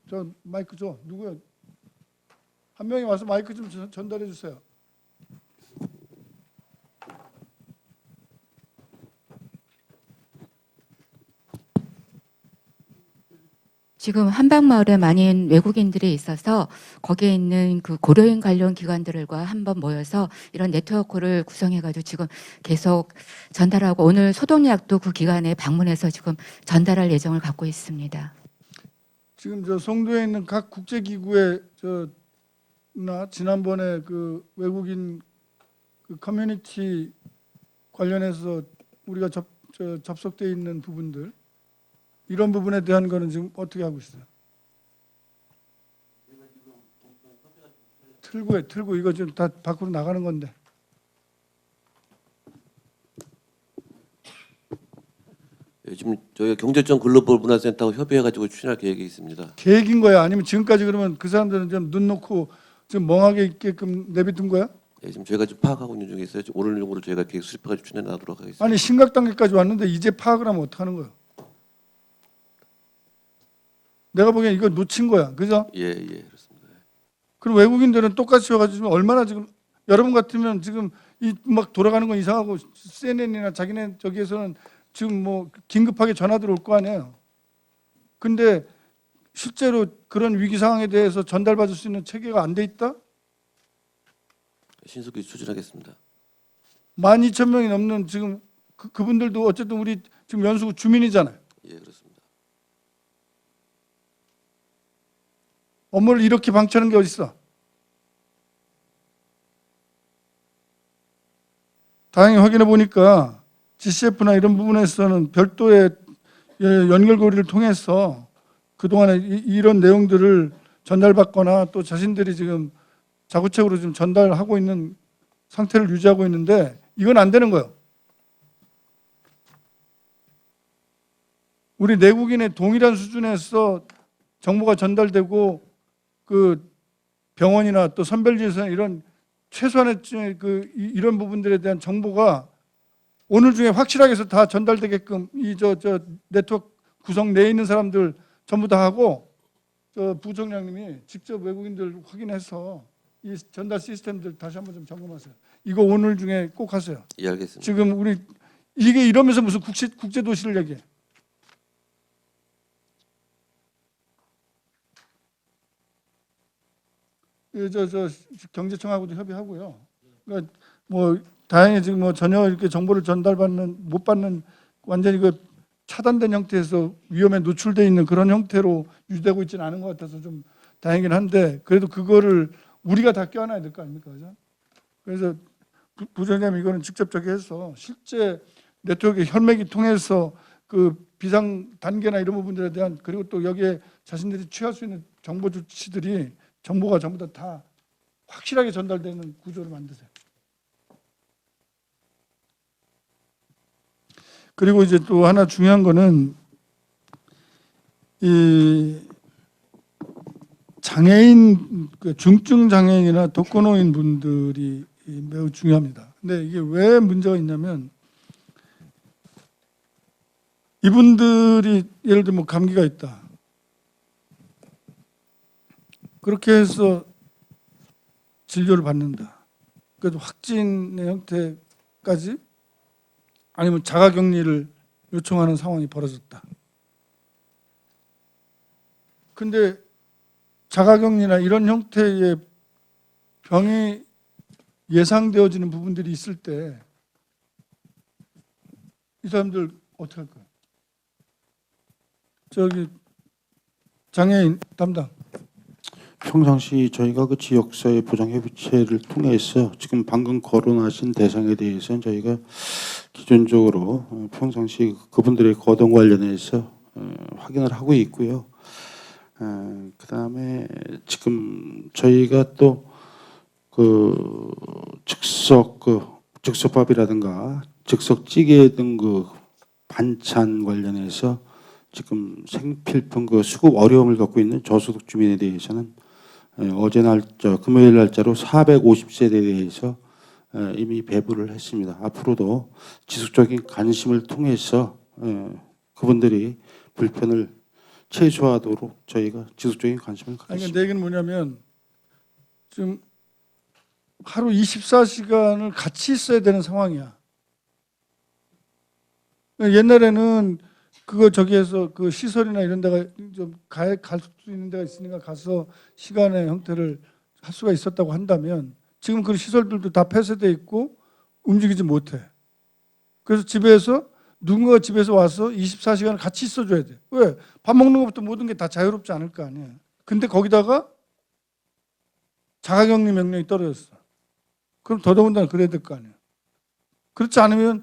저 마이크 줘. 누구야? 한 명이 와서 마이크 좀 전달해 주세요. 지금 한방마을에 많은 외국인들이 있어서 거기에 있는 그 고려인 관련 기관들과 한번 모여서 이런 네트워크를 구성해가지고 지금 계속 전달하고 오늘 소독약도 그 기관에 방문해서 지금 전달할 예정을 갖고 있습니다. 지금 저 송도에 있는 각 국제기구에 나 지난번에 그 외국인 그 커뮤니티 관련해서 우리가 접속돼 있는 부분들 이런 부분에 대한 거는 지금 어떻게 하고 있어요? 틀고 이거 좀 다 밖으로 나가는 건데. 지금 저희가 경제청 글로벌 문화센터하고 협의해가지고 추진할 계획이 있습니다. 계획인 거야? 아니면 지금까지 그러면 그 사람들은 좀 눈 놓고 좀 멍하게 있게끔 내비둔 거야? 지금 저희가 좀 파악하고 있는 중에 있어요. 오늘 중으로 저희가 계획 수립해가지고 추진해 나가도록 하겠습니다. 아니 심각 단계까지 왔는데 이제 파악을 하면 어떡하는 거야? 내가 보기엔 이거 놓친 거야. 그죠? 예, 그렇습니다. 그럼 외국인들은 똑같이 와가지고 지금 얼마나 지금 여러분 같으면 지금 이 막 돌아가는 건 이상하고 CNN이나 자기네 저기에서는 지금 뭐 긴급하게 전화들 올 거 아니에요. 근데 실제로 그런 위기 상황에 대해서 전달받을 수 있는 체계가 안 돼 있다? 신속히 추진하겠습니다. 12,000명이 넘는 지금 그분들도 어쨌든 우리 지금 연수구 주민이잖아요. 예, 그렇습니다. 업무를 이렇게 방치하는 게 어딨어? 다행히 확인해 보니까 GCF나 이런 부분에서는 별도의 연결고리를 통해서 그동안에 이런 내용들을 전달받거나 또 자신들이 지금 자구책으로 지금 전달하고 있는 상태를 유지하고 있는데 이건 안 되는 거예요. 우리 내국인의 동일한 수준에서 정보가 전달되고 그 병원이나 또 선별지에서 이런 최소한의 이런 부분들에 대한 정보가 오늘 중에 확실하게 해서 다 전달되게끔 이 저 네트워크 구성 내에 있는 사람들 전부 다 하고 저 부총장님이 직접 외국인들 확인해서 이 전달 시스템들 다시 한번 좀 점검하세요. 이거 오늘 중에 꼭 하세요. 예, 알겠습니다. 지금 우리 이게 이러면서 무슨 국제 도시를 얘기해? 저 경제청하고도 협의하고요. 그러니까 뭐 다행히 지금 뭐 전혀 이렇게 정보를 전달받는 못 받는 완전히 그 차단된 형태에서 위험에 노출돼 있는 그런 형태로 유지되고 있지는 않은 것 같아서 좀 다행이긴 한데 그래도 그거를 우리가 다 껴안아야 될 거 아닙니까, 그죠? 그래서 부총장님 이거는 직접 저기 해서 실제 네트워크 혈맥이 통해서 그 비상 단계나 이런 부분들에 대한 그리고 또 여기에 자신들이 취할 수 있는 정보 조치들이 정보가 전부 다 확실하게 전달되는 구조를 만드세요. 그리고 이제 또 하나 중요한 거는 이 장애인, 중증 장애인이나 독거노인 분들이 매우 중요합니다. 근데 이게 왜 문제가 있냐면 이분들이 예를 들면 뭐 감기가 있다. 그렇게 해서 진료를 받는다. 그래도 확진의 형태까지 아니면 자가격리를 요청하는 상황이 벌어졌다. 근데 자가격리나 이런 형태의 병이 예상되어지는 부분들이 있을 때 이 사람들 어떻게 할 거예요? 저기 장애인 담당. 평상시 저희가 그 지역사회 보장협의체를 통해서 지금 방금 거론하신 대상에 대해서는 저희가 기존적으로 평상시 그분들의 거동 관련해서 확인을 하고 있고요. 그다음에 지금 저희가 또 그 즉석밥이라든가 즉석찌개 등 그 반찬 관련해서 지금 생필품 그 수급 어려움을 겪고 있는 저소득 주민에 대해서는 어제 날짜 금요일 날짜로 450세대에 대해서 이미 배부를 했습니다. 앞으로도 지속적인 관심을 통해서 그분들이 불편을 최소화하도록 저희가 지속적인 관심을 아니, 갖겠습니다. 내 얘기는 뭐냐면 지금 하루 24시간을 같이 있어야 되는 상황이야. 옛날에는 그거 저기에서 그 시설이나 이런 데가 좀 갈 수 있는 데가 있으니까 가서 시간의 형태를 할 수가 있었다고 한다면 지금 그 시설들도 다 폐쇄돼 있고 움직이지 못해. 그래서 집에서 누군가 집에서 와서 24시간 같이 있어줘야 돼. 왜? 밥 먹는 것부터 모든 게 다 자유롭지 않을 거 아니야. 근데 거기다가 자가격리 명령이 떨어졌어. 그럼 더더군다나 그래야 될 거 아니야. 그렇지 않으면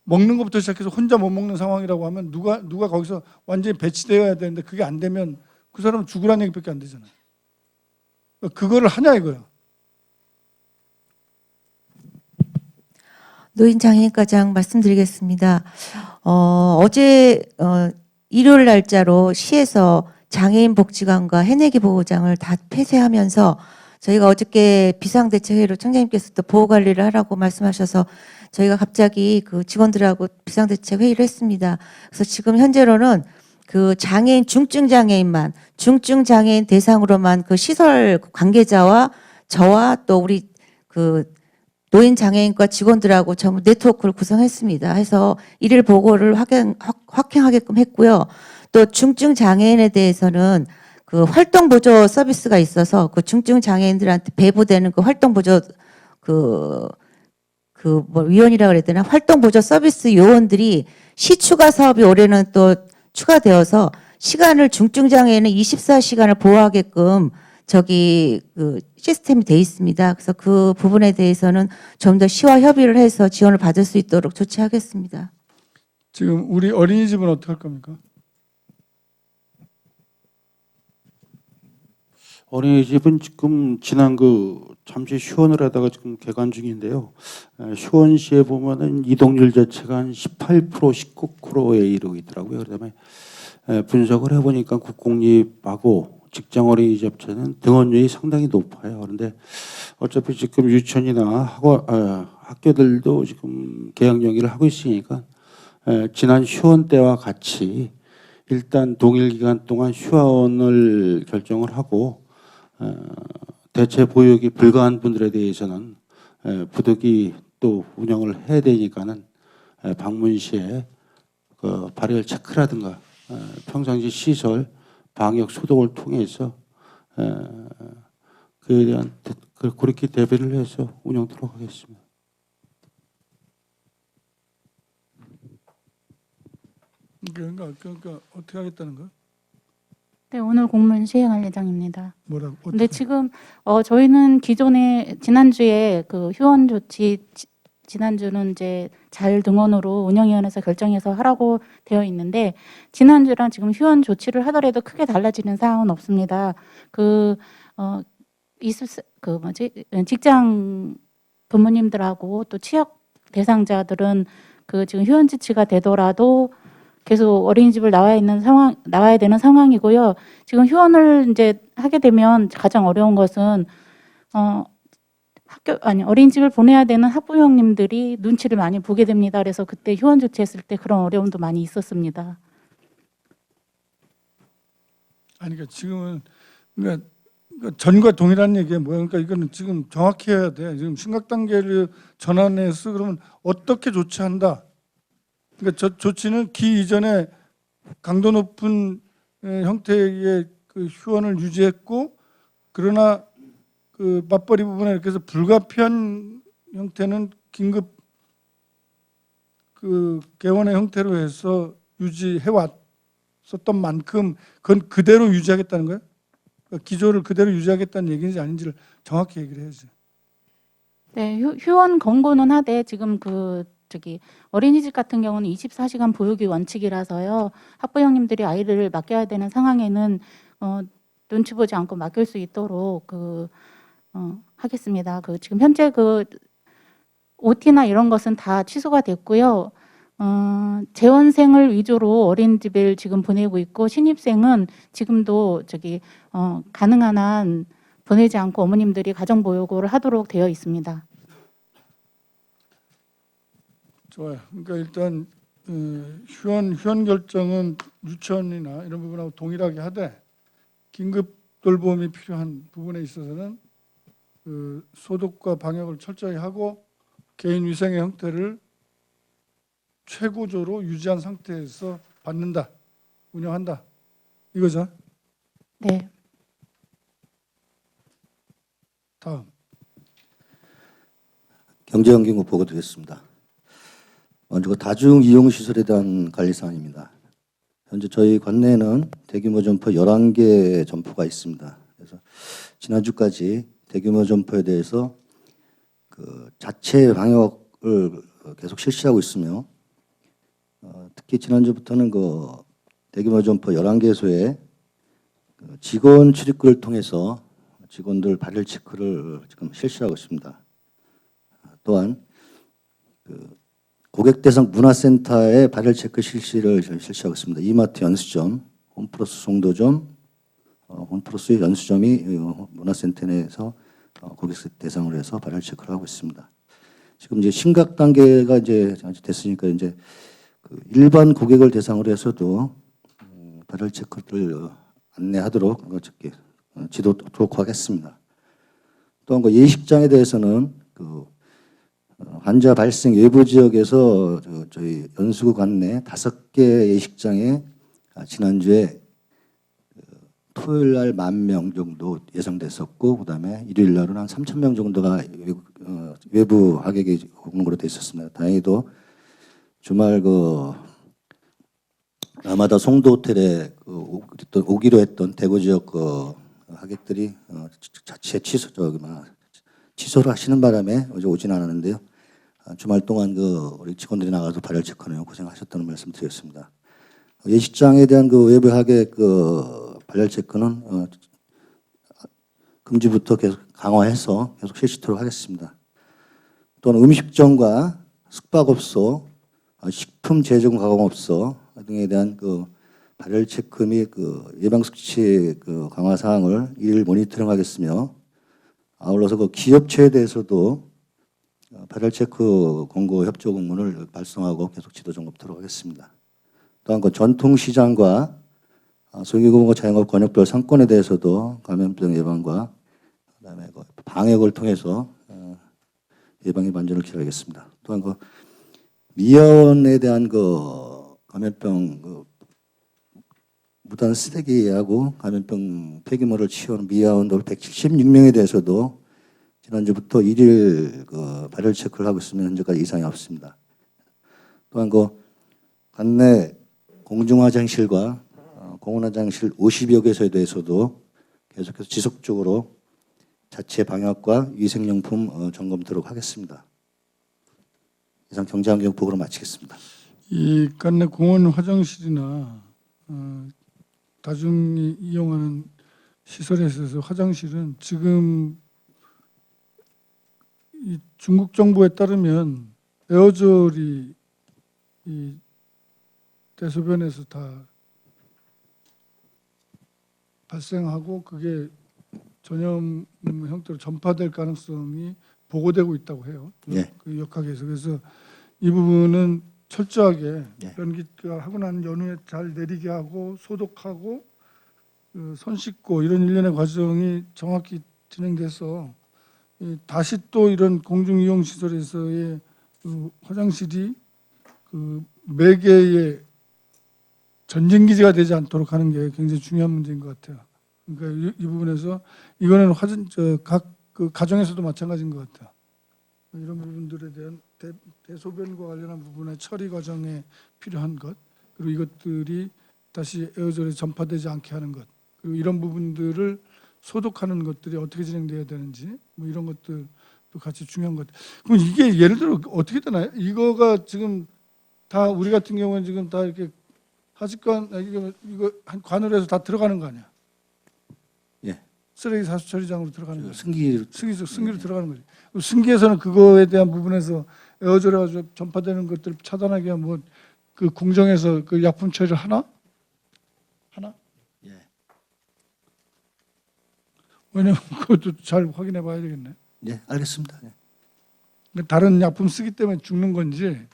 먹는 것부터 시작해서 혼자 못 먹는 상황이라고 하면 누가 거기서 완전히 배치되어야 되는데 그게 안 되면 그 사람은 죽으라는 얘기밖에 안 되잖아요. 그거를 하냐 이거야. 노인장애인과장 말씀드리겠습니다. 어제 일요일 날짜로 시에서 장애인 복지관과 해내기 보호장을 다 폐쇄하면서 저희가 어저께 비상대책회의로 청장님께서 또 보호관리를 하라고 말씀하셔서 저희가 갑자기 그 직원들하고 비상대책회의를 했습니다. 그래서 지금 현재로는 그 장애인 중증 장애인 대상으로만 그 시설 관계자와 저와 또 우리 그 노인 장애인과 직원들하고 전부 네트워크를 구성했습니다. 해서 일일 보고를 확행하게끔 했고요. 또 중증 장애인에 대해서는 그 활동 보조 서비스가 있어서 그 중증 장애인들한테 배부되는 그 활동 보조 위원이라고 그래야 되나? 활동 보조 서비스 요원들이 시추가 사업이 올해는 또 추가되어서 시간을 중증 장애인은 24시간을 보호하게끔 그 시스템이 돼 있습니다. 그래서 그 부분에 대해서는 좀 더 시와 협의를 해서 지원을 받을 수 있도록 조치하겠습니다. 지금 우리 어린이집은 어떻게 할 겁니까? 어린이집은 지금 지난 그 잠시 휴원을 하다가 지금 개관 중인데요. 휴원시에 보면은 이동률 자체가 한 18%, 19%에 이르고 있더라고요. 그다음에 분석을 해보니까 국공립하고 직장 어린이집 업체는 등원율이 상당히 높아요. 그런데 어차피 지금 유치원이나 학교들도 지금 개학 연기를 하고 있으니까 지난 휴원 때와 같이 일단 동일 기간 동안 휴원을 결정을 하고 대체 보육이 불가한 분들에 대해서는 부득이 또 운영을 해야 되니까는 방문 시에 그 발열 체크라든가 평상시 시설 방역 소독을 통해서 그에 대한 그렇게 대비를 해서 운영토록 하겠습니다. 그러니까 어떻게 하겠다는 거야? 네, 오늘 공문 시행할 예정입니다. 뭐라고? 근데 지금 저희는 기존에 지난주에 그 휴원 조치 지난주는 이제 잘 등원으로 운영위원회에서 결정해서 하라고 되어 있는데 지난주랑 지금 휴원 조치를 하더라도 크게 달라지는 사항은 없습니다. 직장 부모님들하고 또 취약 대상자들은 그 지금 휴원 조치가 되더라도 계속 어린이집을 나와야 되는 상황이고요. 지금 휴원을 이제 하게 되면 가장 어려운 것은 어린이집을 보내야 되는 학부형님들이 눈치를 많이 보게 됩니다. 그래서 그때 휴원 조치했을 때 그런 어려움도 많이 있었습니다. 아니 그러니까 지금은 그러니까 전과 동일한 얘기야 뭐야? 그러니까 이거는 지금 정확히 해야 돼. 지금 심각 단계를 전환해서 그러면 어떻게 조치한다? 그러니까 조치는 기 이전에 강도 높은 형태의 그 휴원을 유지했고 그러나 그 맞벌이 부분에 이렇게 해서 불가피한 형태는 긴급 그 개원의 형태로 해서 유지해 왔었던 만큼 그건 그대로 유지하겠다는 거예요? 그러니까 기조를 그대로 유지하겠다는 얘기인지 아닌지를 정확히 얘기를 해야지. 네, 휴원 권고는 하되 지금 어린이집 같은 경우는 24시간 보육이 원칙이라서요. 학부형님들이 아이를 맡겨야 되는 상황에는 눈치 보지 않고 맡길 수 있도록 하겠습니다. 지금 현재 OT나 이런 것은 다 취소가 됐고요. 재원생을 위주로 어린이집을 지금 보내고 있고 신입생은 지금도 가능한 한 보내지 않고 어머님들이 가정보육을 하도록 되어 있습니다. 좋아요. 그러니까 일단 휴원 결정은 유치원이나 이런 부분하고 동일하게 하되 긴급 돌봄이 필요한 부분에 있어서는 그 소독과 방역을 철저히 하고 개인 위생의 형태를 최고조로 유지한 상태에서 받는다, 운영한다 이거죠. 네. 다음 경제연기부 보고 드리겠습니다. 먼저 다중 이용 시설에 대한 관리 사항입니다. 현재 저희 관내에는 대규모 점포 11개 점포가 있습니다. 그래서 지난주까지 대규모 점포에 대해서 그 자체 방역을 계속 실시하고 있으며 특히 지난주부터는 그 대규모 점포 11개소에 직원 출입구를 통해서 직원들 발열 체크를 지금 실시하고 있습니다. 또한 그 고객 대상 문화센터의 발열 체크 실시를 실시하고 있습니다. 이마트 연수점, 홈플러스 송도점, 홈플러스 연수점이 문화센터 내에서 고객 대상으로 해서 발열 체크를 하고 있습니다. 지금 이제 심각 단계가 이제 됐으니까 이제 그 일반 고객을 대상으로 해서도 발열 체크를 안내하도록 어저께 지도록 하겠습니다. 또한 그 예식장에 대해서는 그 환자 발생 외부 지역에서 저희 연수구 관내 5개 예식장에 지난주에 토요일 날 10,000명 정도 예상됐었고, 그다음에 일요일 날은 한 3,000명 정도가 외부 하객이 오는 걸로 돼 있었습니다. 다행히도 주말 그 라마다 송도 호텔에 오기로 했던 대구 지역 그 하객들이 자체 취소를 하시는 바람에 어제 오진 않았는데요. 주말 동안 그 우리 직원들이 나가서 발열 체크하느라 고생하셨다는 말씀드렸습니다. 예식장에 대한 그 외부 하객 그 발열 체크는 금주부터 계속 강화해서 계속 실시토록 하겠습니다. 또는 음식점과 숙박업소, 식품 제조 가공업소 등에 대한 그 발열 체크 및 그 예방 수치 그 강화 사항을 일 모니터링하겠으며, 아울러서 그 기업체에 대해서도 발열 체크 공고 협조 공문을 발송하고 계속 지도 점검토록 하겠습니다. 또한 그 전통시장과 소규모 자영업 권역별 상권에 대해서도 감염병 예방과 그다음에 그 방역을 통해서 예방의 반전을 기하겠습니다. 또한 그 미화원에 대한 그 감염병 그 무단 쓰레기하고 감염병 폐기물을 치우는 미화원들 176명에 대해서도 지난주부터 1일 그 발열 체크를 하고 있으면 현재까지 이상이 없습니다. 또한 그 관내 공중화장실과 공원화장실 50여 개소에 대해서도 계속해서 지속적으로 자체 방역과 위생용품 점검토록 하겠습니다. 이상 경제환경 보고로 마치겠습니다. 이 관내 공원 화장실이나 다중이 이용하는 시설에 있어서 화장실은 지금 이 중국 정부에 따르면 에어졸이 이 대소변에서 다 발생하고 그게 전염 형태로 전파될 가능성이 보고되고 있다고 해요. 예. 그 역학에서. 그래서 이 부분은 철저하게 예. 변기가 하고 난 연후에 잘 내리게 하고 소독하고 손 씻고 이런 일련의 과정이 정확히 진행돼서 다시 또 이런 공중이용시설에서의 그 화장실이 그 매개의 전쟁기지가 되지 않도록 하는 게 굉장히 중요한 문제인 것 같아요. 그러니까 이 부분에서 이거는 각 그 가정에서도 마찬가지인 것 같아요. 이런 부분들에 대한 대소변과 관련한 부분의 처리 과정에 필요한 것, 그리고 이것들이 다시 에어졸에 전파되지 않게 하는 것, 그리고 이런 부분들을 소독하는 것들이 어떻게 진행돼야 되는지, 뭐 이런 것들도 같이 중요한 것. 그럼 이게 예를 들어 어떻게 되나요? 이거가 지금 다 우리 같은 경우는 지금 다 이렇게 하직관 이거 한 관으로 해서 다 들어가는 거 아니야? 예. 쓰레기 사수 처리장으로 들어가는 거죠. 승기로 들어가는 거지. 승기에서는 그거에 대한 부분에서 에어졸에 가지고 전파되는 것들을 차단하기 위한 뭐 그 공정에서 그 약품 처리를 하나? 예. 왜냐면 그것도 잘 확인해 봐야 되겠네. 예, 알겠습니다. 예. 다른 약품 쓰기 때문에 죽는 건지.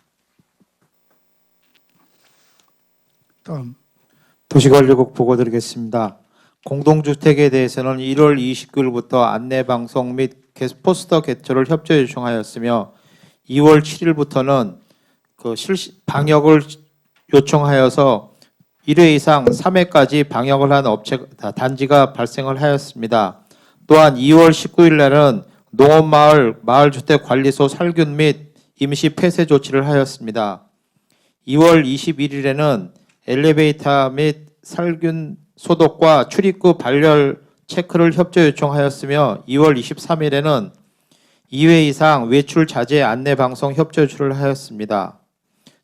다음. 도시관리국 보고 드리겠습니다. 공동주택에 대해서는 1월 29일부터 안내방송 및 포스터 개최를 협조 요청하였으며 2월 7일부터는 그 방역을 요청하여서 1회 이상 3회까지 방역을 한 단지가 발생을 하였습니다. 또한 2월 19일 날은 농업마을 마을주택관리소 살균 및 임시 폐쇄 조치를 하였습니다. 2월 21일에는 엘리베이터 및 살균 소독과 출입구 발열 체크를 협조 요청하였으며 2월 23일에는 2회 이상 외출 자제 안내 방송 협조 요청을 하였습니다.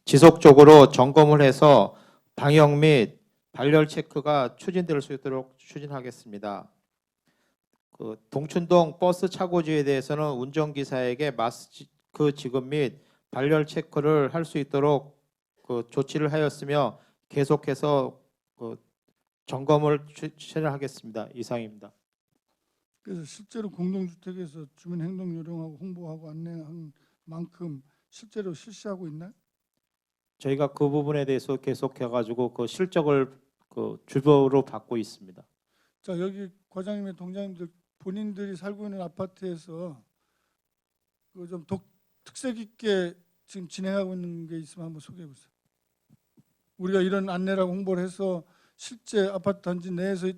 지속적으로 점검을 해서 방역 및 발열 체크가 추진될 수 있도록 추진하겠습니다. 그 동춘동 버스 차고지에 대해서는 운전기사에게 마스크 지급 및 발열 체크를 할 수 있도록 그 조치를 하였으며 계속해서 그 점검을 추진하겠습니다. 이상입니다. 그래서 실제로 공동주택에서 주민 행동 요령하고 홍보하고 안내한 만큼 실제로 실시하고 있나요? 저희가 그 부분에 대해서 계속해가지고 그 실적을 그 주보로 받고 있습니다. 자, 여기 과장님의 동장님들 본인들이 살고 있는 아파트에서 그 좀 특색 있게 지금 진행하고 있는 게 있으면 한번 소개해 보세요. 우리가 이런 안내라고 홍보를 해서 실제 아파트 단지 내에서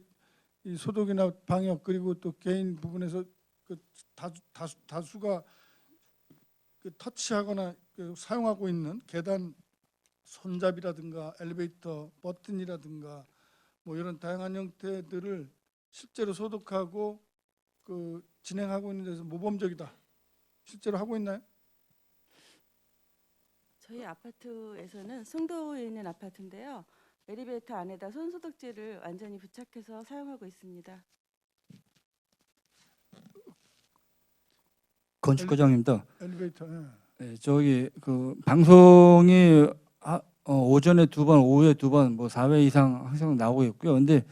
이 소독이나 방역 그리고 또 개인 부분에서 그 다수가 그 터치하거나 그 사용하고 있는 계단 손잡이라든가 엘리베이터 버튼이라든가 뭐 이런 다양한 형태들을 실제로 소독하고 그 진행하고 있는 데서 모범적이다. 실제로 하고 있나요? 저희 아파트에서는 송도에 있는 아파트인데요. 엘리베이터 안에다 손소독제를 완전히 부착해서 사용하고 있습니다. 건축과장입니다. 엘리베이터. 네, 저기 그 방송이 오전에 2번, 오후에 2번, 뭐 4회 이상 항상 나오고 있고요. 근데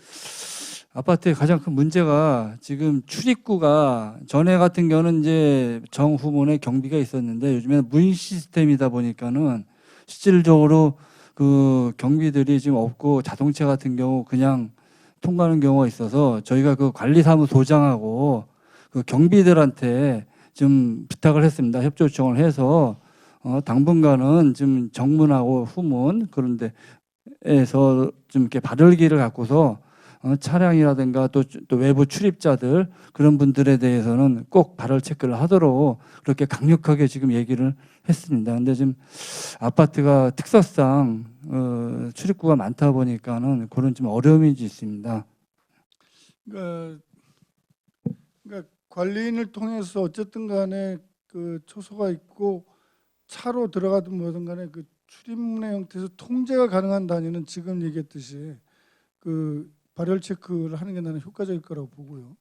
아파트의 가장 큰 문제가 지금 출입구가 전에 같은 경우는 이제 정후문에 경비가 있었는데 요즘에는 무인 시스템이다 보니까는 실질적으로 그 경비들이 지금 없고 자동차 같은 경우 그냥 통과하는 경우가 있어서 저희가 그 관리사무소장하고 그 경비들한테 좀 부탁을 했습니다. 협조 요청을 해서 당분간은 좀 정문하고 후문 그런 데에서 좀 이렇게 바늘기를 갖고서 차량이라든가 또 외부 출입자들 그런 분들에 대해서는 꼭 발열 체크를 하도록 그렇게 강력하게 지금 얘기를 했습니다. 근데 지금 아파트가 특성상 출입구가 많다 보니까는 그런 좀 어려움이 있습니다. 그러니까 관리인을 통해서 어쨌든 간에 그 초소가 있고 차로 들어가든 뭐든 간에 그 출입문의 형태에서 통제가 가능한 단위는 지금 얘기했듯이 그 발열 체크를 하는 게 나는 효과적일 거라고 보고요.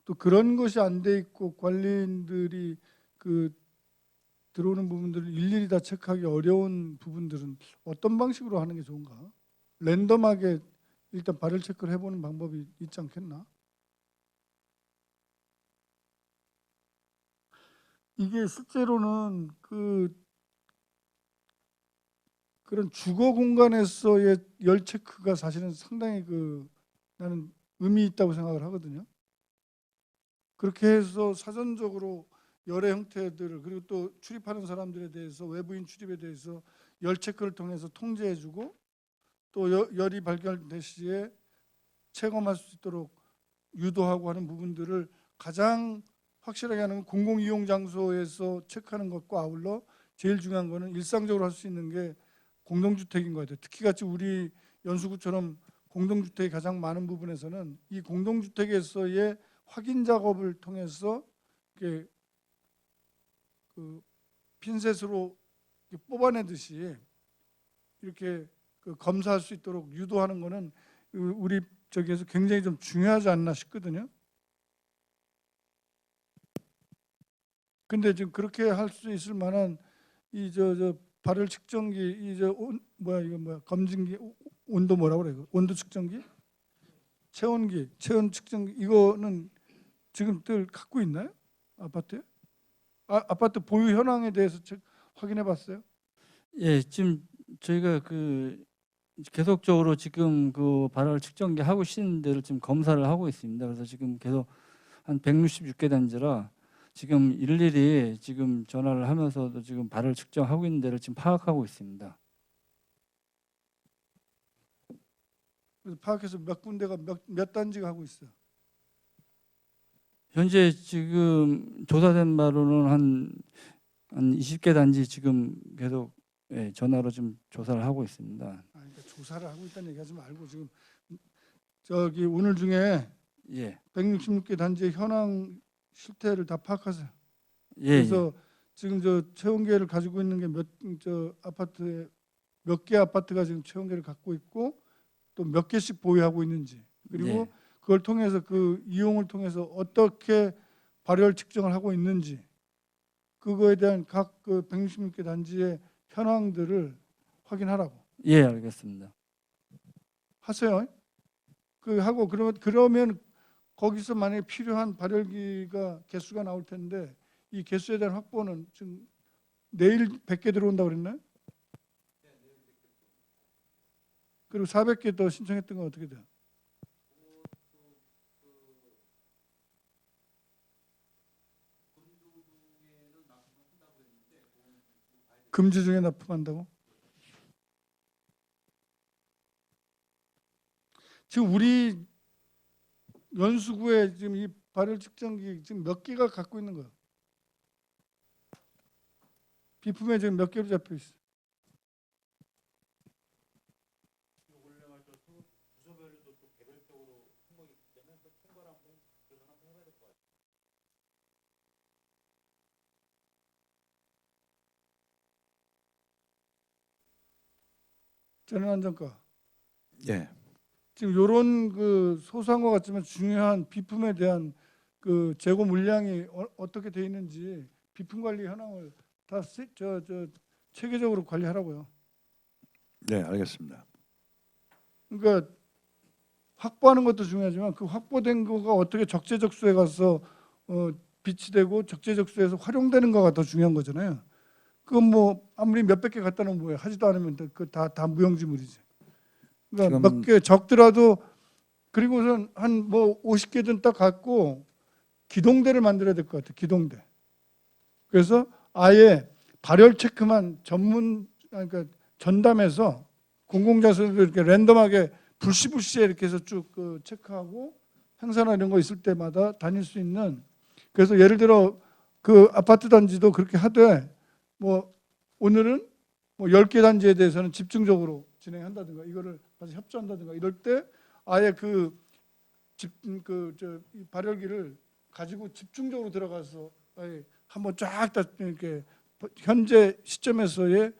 또 그런 것이 안 돼 있고 관리인들이 그 들어오는 부분들을 일일이 다 체크하기 어려운 부분들은 어떤 방식으로 하는 게 좋은가? 랜덤하게 일단 발열 체크를 해보는 방법이 있지 않겠나? 이게 실제로는 그런 주거 공간에서의 열 체크가 사실은 상당히 나는 의미 있다고 생각을 하거든요. 그렇게 해서 사전적으로 열의 형태들을 그리고 또 출입하는 사람들에 대해서 외부인 출입에 대해서 열 체크를 통해서 통제해주고 또 열이 발견될 시에 체감할 수 있도록 유도하고 하는 부분들을 가장 확실하게 하는 건 공공이용 장소에서 체크하는 것과 아울러 제일 중요한 거는 일상적으로 할 수 있는 게 공동주택인 것 같아요. 특히 같이 우리 연수구처럼 공동주택이 가장 많은 부분에서는 이 공동주택에서의 확인 작업을 통해서 이렇게 그 핀셋으로 이렇게 뽑아내듯이 이렇게 검사할 수 있도록 유도하는 거는 우리 저기에서 굉장히 좀 중요하지 않나 싶거든요. 근데 지금 그렇게 할 수 있을 만한 이 발열 측정기 검진기 온도 뭐라고 그래요? 온도 측정기? 체온기, 체온 측정기 이거는 지금들 갖고 있나요? 아파트에? 아파트 보유 현황에 대해서 확인해 봤어요? 예, 지금 저희가 계속적으로 지금 그 발열 측정기 하고 있는 데를 지금 검사를 하고 있습니다. 그래서 지금 계속 한 166개 단지라 지금 일일이 지금 전화를 하면서도 지금 발열 측정하고 있는 데를 지금 파악하고 있습니다. 그래서 파악해서 몇 군데가 몇 단지가 하고 있어요. 현재 지금 조사된 바로는 한 20개 단지 지금 계속 전화로 좀 조사를 하고 있습니다. 그러니까 조사를 하고 있다는 얘기하지 말고 지금 저기 오늘 중에 166개 단지의 현황 실태를 다 파악하세요. 그래서 지금 저 체온계를 가지고 있는 게 아파트에 몇 개 아파트가 지금 체온계를 갖고 있고 또 몇 개씩 보유하고 있는지 그리고 네. 그걸 통해서 그 이용을 통해서 어떻게 발열 측정을 하고 있는지 그거에 대한 각 그 166개 단지의 현황들을 확인하라고 예, 알겠습니다. 하세요. 그 하고 그러면 거기서 만약에 필요한 발열기가 개수가 나올 텐데 이 개수에 대한 확보는 지금 내일 100개 들어온다고 그랬나요? 그리고 400개 더 신청했던 건 어떻게 돼요? 금지 중에 납품한다고? 지금 우리 연수구에 지금 이 발열 측정기 지금 몇 개가 갖고 있는 거야? 비품에 지금 몇 개로 잡혀 있어? 전환안전과 예. 지금 이런 그 소소한 것 같지만 중요한 비품에 대한 그 재고 물량이 어떻게 돼 있는지 비품 관리 현황을 다 체계적으로 관리하라고요. 네, 알겠습니다. 그러니까 확보하는 것도 중요하지만 그 확보된 거가 어떻게 적재적소에 가서 비치되고 적재적소에서 활용되는 거가 더 중요한 거잖아요. 그건 뭐 아무리 몇백 개 갖다 놓으면 뭐예요? 하지도 않으면 그 다 무용지물이지. 그러니까 몇 개 적더라도 그리고선 한 뭐 50개든 딱 갖고 기동대를 만들어야 될 것 같아요. 기동대. 그래서 아예 발열 체크만 그러니까 전담해서 공공자소도 이렇게 랜덤하게 불시불시에 이렇게 해서 쭉 그 체크하고 행사나 이런 거 있을 때마다 다닐 수 있는 그래서 예를 들어 그 아파트 단지도 그렇게 하되 뭐 오늘은 뭐 10개 단지에 대해서는 집중적으로 진행한다든가 이거를 다시 협조한다든가 이럴 때 아예 이 발열기를 가지고 집중적으로 들어가서 아예 한번 쫙 다 이렇게 현재 시점에서의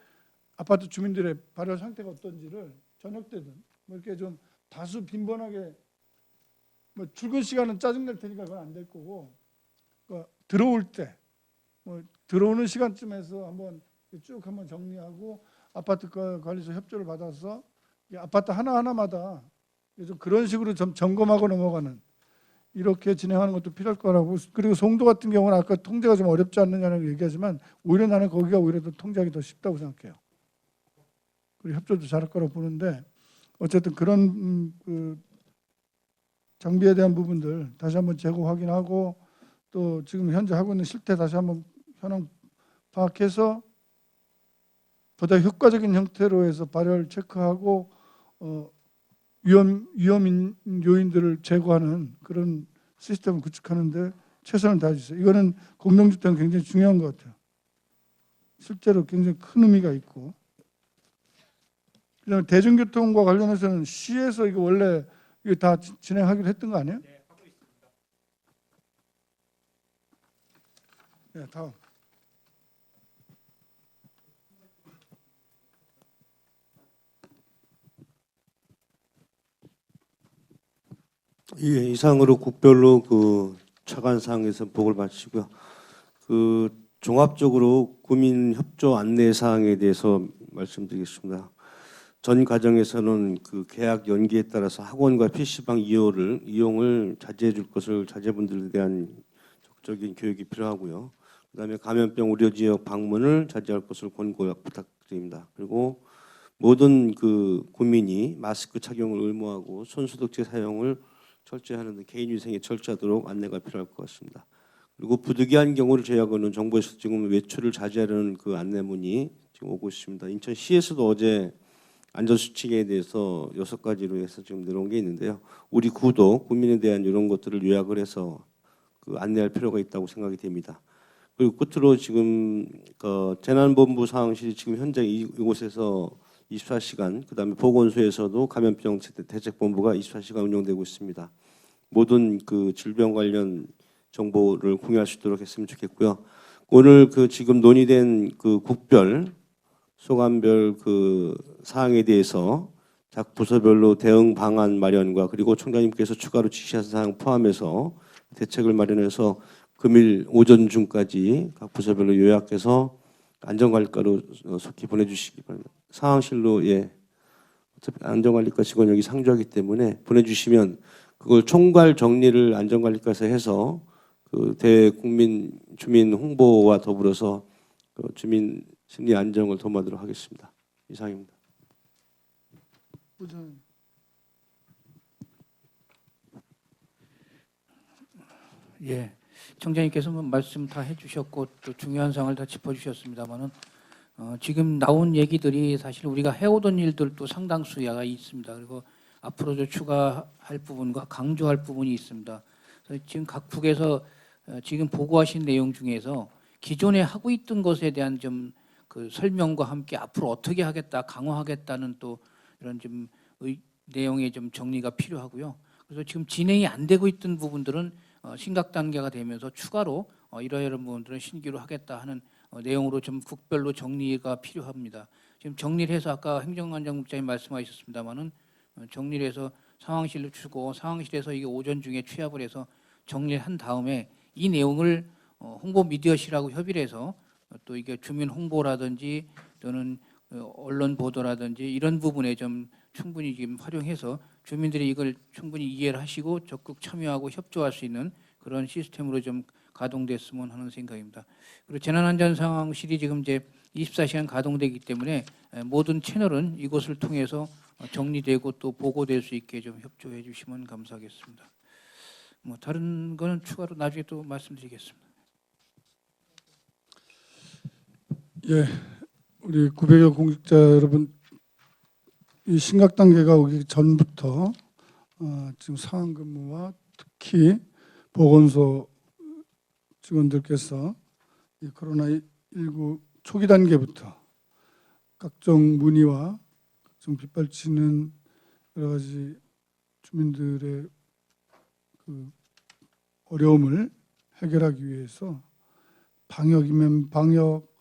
아파트 주민들의 발열 상태가 어떤지를 저녁 때든 뭐 이렇게 좀 다수 빈번하게 뭐 출근 시간은 짜증낼 테니까 그건 안 될 거고 그러니까 들어올 때 뭐 들어오는 시간쯤에서 쭉 한번 정리하고 아파트 관리소 협조를 받아서 아파트 하나하나마다 좀 그런 식으로 좀 점검하고 넘어가는 이렇게 진행하는 것도 필요할 거라고. 그리고 송도 같은 경우는 아까 통제가 좀 어렵지 않느냐고 얘기하지만 오히려 나는 거기가 오히려 더 통제하기 더 쉽다고 생각해요. 그리고 협조도 잘할 거라고 보는데 어쨌든 그런 그 장비에 대한 부분들 다시 한번 재고 확인하고 또 지금 현재 하고 있는 실태 다시 한번 현황 파악해서 보다 효과적인 형태로 해서 발열 체크하고 위험 요인들을 제거하는 그런 시스템을 구축하는데 최선을 다해주세요. 이거는 공동주택은 굉장히 중요한 것 같아요. 실제로 굉장히 큰 의미가 있고. 그다음에 대중교통과 관련해서는 시에서 이거 원래 이거 다 진행하기로 했던 거 아니에요? 네, 하고 있습니다. 네, 다음. 예, 이상으로 국별로 그 차관사항에서 보고를 마치고요. 그 종합적으로 구민 협조 안내 사항에 대해서 말씀드리겠습니다. 전 과정에서는 그 계약 연기에 따라서 학원과 PC방 이용을 자제해 줄 것을 자제분들에 대한 적극적인 교육이 필요하고요. 그다음에 감염병 우려 지역 방문을 자제할 것을 권고 부탁드립니다. 그리고 모든 그 국민이 마스크 착용을 의무하고 손소독제 사용을 철저히 하는 등 개인위생에 철저하도록 안내가 필요할 것 같습니다. 그리고 부득이한 경우를 제외하고는 정부에서 지금 외출을 자제하는 그 안내문이 지금 오고 있습니다. 인천시에서도 어제 안전수칙에 대해서 6가지로 해서 지금 내려온 게 있는데요. 우리 구도 국민에 대한 이런 것들을 요약을 해서 그 안내할 필요가 있다고 생각이 됩니다. 그리고 끝으로 지금 그 재난본부 상황실이 지금 현재 이곳에서 24시간, 그다음에 보건소에서도 감염병 대책본부가 24시간 운영되고 있습니다. 모든 그 질병 관련 정보를 공유할 수 있도록 했으면 좋겠고요. 오늘 그 지금 논의된 그 국별 소관별 그 사항에 대해서 각 부서별로 대응 방안 마련과 그리고 총장님께서 추가로 지시하신 사항 포함해서 대책을 마련해서 금일 오전 중까지 각 부서별로 요약해서 안전관리과로 속히 보내주시기 바랍니다. 상황실로 어차피 안전관리과 직원 여기 상주하기 때문에 보내주시면 그걸 총괄 정리를 안전관리과에서 해서 그 대국민 주민 홍보와 더불어서 그 주민 심리 안정을 도모하도록 하겠습니다. 이상입니다. 예, 청장님께서 말씀 다 해주셨고 또 중요한 사항을 다 짚어주셨습니다만은 지금 나온 얘기들이 사실 우리가 해오던 일들도 상당수가 있습니다. 그리고 앞으로도 추가할 부분과 강조할 부분이 있습니다. 그래서 지금 각국에서 지금 보고하신 내용 중에서 기존에 하고 있던 것에 대한 좀 그 설명과 함께 앞으로 어떻게 하겠다, 강화하겠다는 또 이런 좀 내용의 좀 정리가 필요하고요. 그래서 지금 진행이 안 되고 있던 부분들은 심각 단계가 되면서 추가로 이러이러한 부분들은 신규로 하겠다 하는 내용으로 좀 국별로 정리가 필요합니다. 지금 정리를 해서 아까 행정안전국장님 말씀하셨습니다마는 정리를 해서 상황실로 주고 상황실에서 이게 오전 중에 취합을 해서 정리를 한 다음에 이 내용을 홍보 미디어실하고 협의를 해서 또 이게 주민 홍보라든지 또는 언론 보도라든지 이런 부분에 좀 충분히 지금 활용해서 주민들이 이걸 충분히 이해를 하시고 적극 참여하고 협조할 수 있는 그런 시스템으로 좀 가동됐으면 하는 생각입니다. 그리고 재난안전상황실이 지금 이제 24시간 가동되기 때문에 모든 채널은 이곳을 통해서 정리되고 또 보고될 수 있게 좀 협조해 주시면 감사하겠습니다. 뭐 다른 거는 추가로 나중에 또 말씀드리겠습니다. 예, 우리 900여 공직자 여러분, 이 심각 단계가 오기 전부터 지금 상황 근무와 특히 보건소 직원들께서 이 코로나19 초기 단계부터 각종 문의와 각종 빗발치는 여러 가지 주민들의 그 어려움을 해결하기 위해서 방역이면 방역,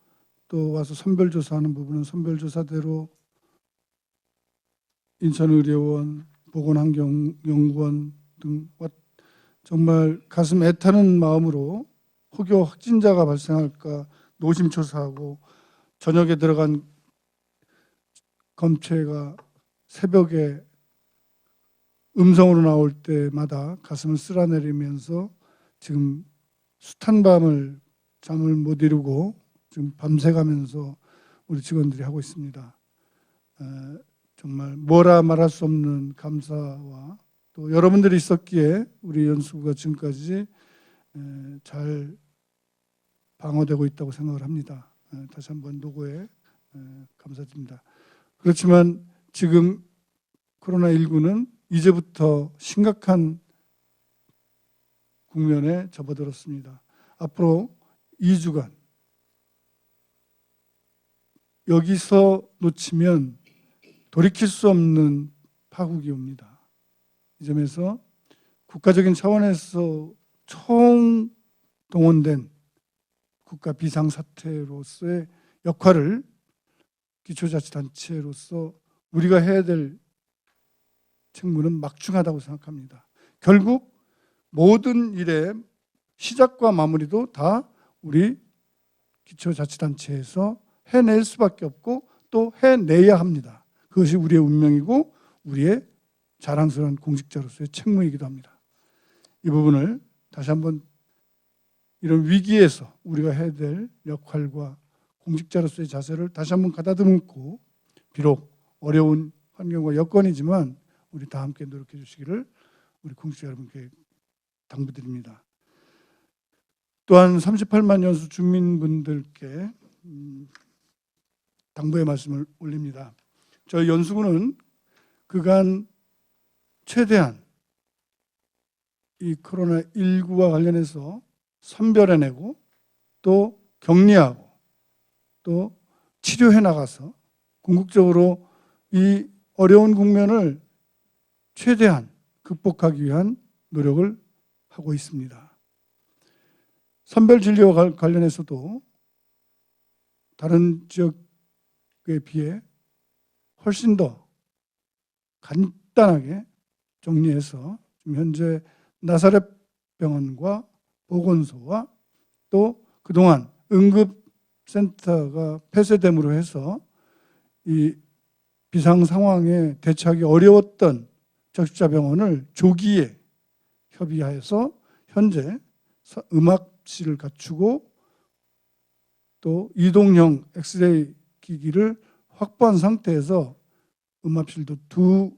또 와서 선별조사하는 부분은 선별조사대로 인천의료원, 보건환경연구원 등과 정말 가슴 애타는 마음으로 혹여 확진자가 발생할까 노심초사하고 저녁에 들어간 검체가 새벽에 음성으로 나올 때마다 가슴을 쓸어내리면서 지금 숱한 밤을 잠을 못 이루고 지금 밤새가면서 우리 직원들이 하고 있습니다. 정말 뭐라 말할 수 없는 감사와 또 여러분들이 있었기에 우리 연수구가 지금까지 잘 방어되고 있다고 생각을 합니다. 다시 한번 노고에 감사드립니다. 그렇지만 지금 코로나19는 이제부터 심각한 국면에 접어들었습니다. 앞으로 2주간 여기서 놓치면 돌이킬 수 없는 파국이 옵니다. 이 점에서 국가적인 차원에서 총동원된 국가 비상사태로서의 역할을 기초자치단체로서 우리가 해야 될 책무는 막중하다고 생각합니다. 결국 모든 일의 시작과 마무리도 다 우리 기초자치단체에서 해낼 수밖에 없고 또 해내야 합니다. 그것이 우리의 운명이고 우리의 자랑스러운 공직자로서의 책무이기도 합니다. 이 부분을 다시 한번 이런 위기에서 우리가 해야 될 역할과 공직자로서의 자세를 다시 한번 가다듬고 비록 어려운 환경과 여건이지만 우리 다 함께 노력해 주시기를 우리 공직자 여러분께 당부드립니다. 또한 38만 연수 주민분들께 당부의 말씀을 올립니다. 저희 연수구는 그간 최대한 이 코로나19와 관련해서 선별해내고 또 격리하고 또 치료해 나가서 궁극적으로 이 어려운 국면을 최대한 극복하기 위한 노력을 하고 있습니다. 선별 진료와 관련해서도 다른 지역 비해 훨씬 더 간단하게 정리해서 지금 현재 나사렛 병원과 보건소와 또 그동안 응급센터가 폐쇄됨으로 해서 이 비상 상황에 대처하기 어려웠던 적십자병원을 조기에 협의하여서 현재 음압실을 갖추고 또 이동형 엑스레이 기기를 확보한 상태에서 음압실도 두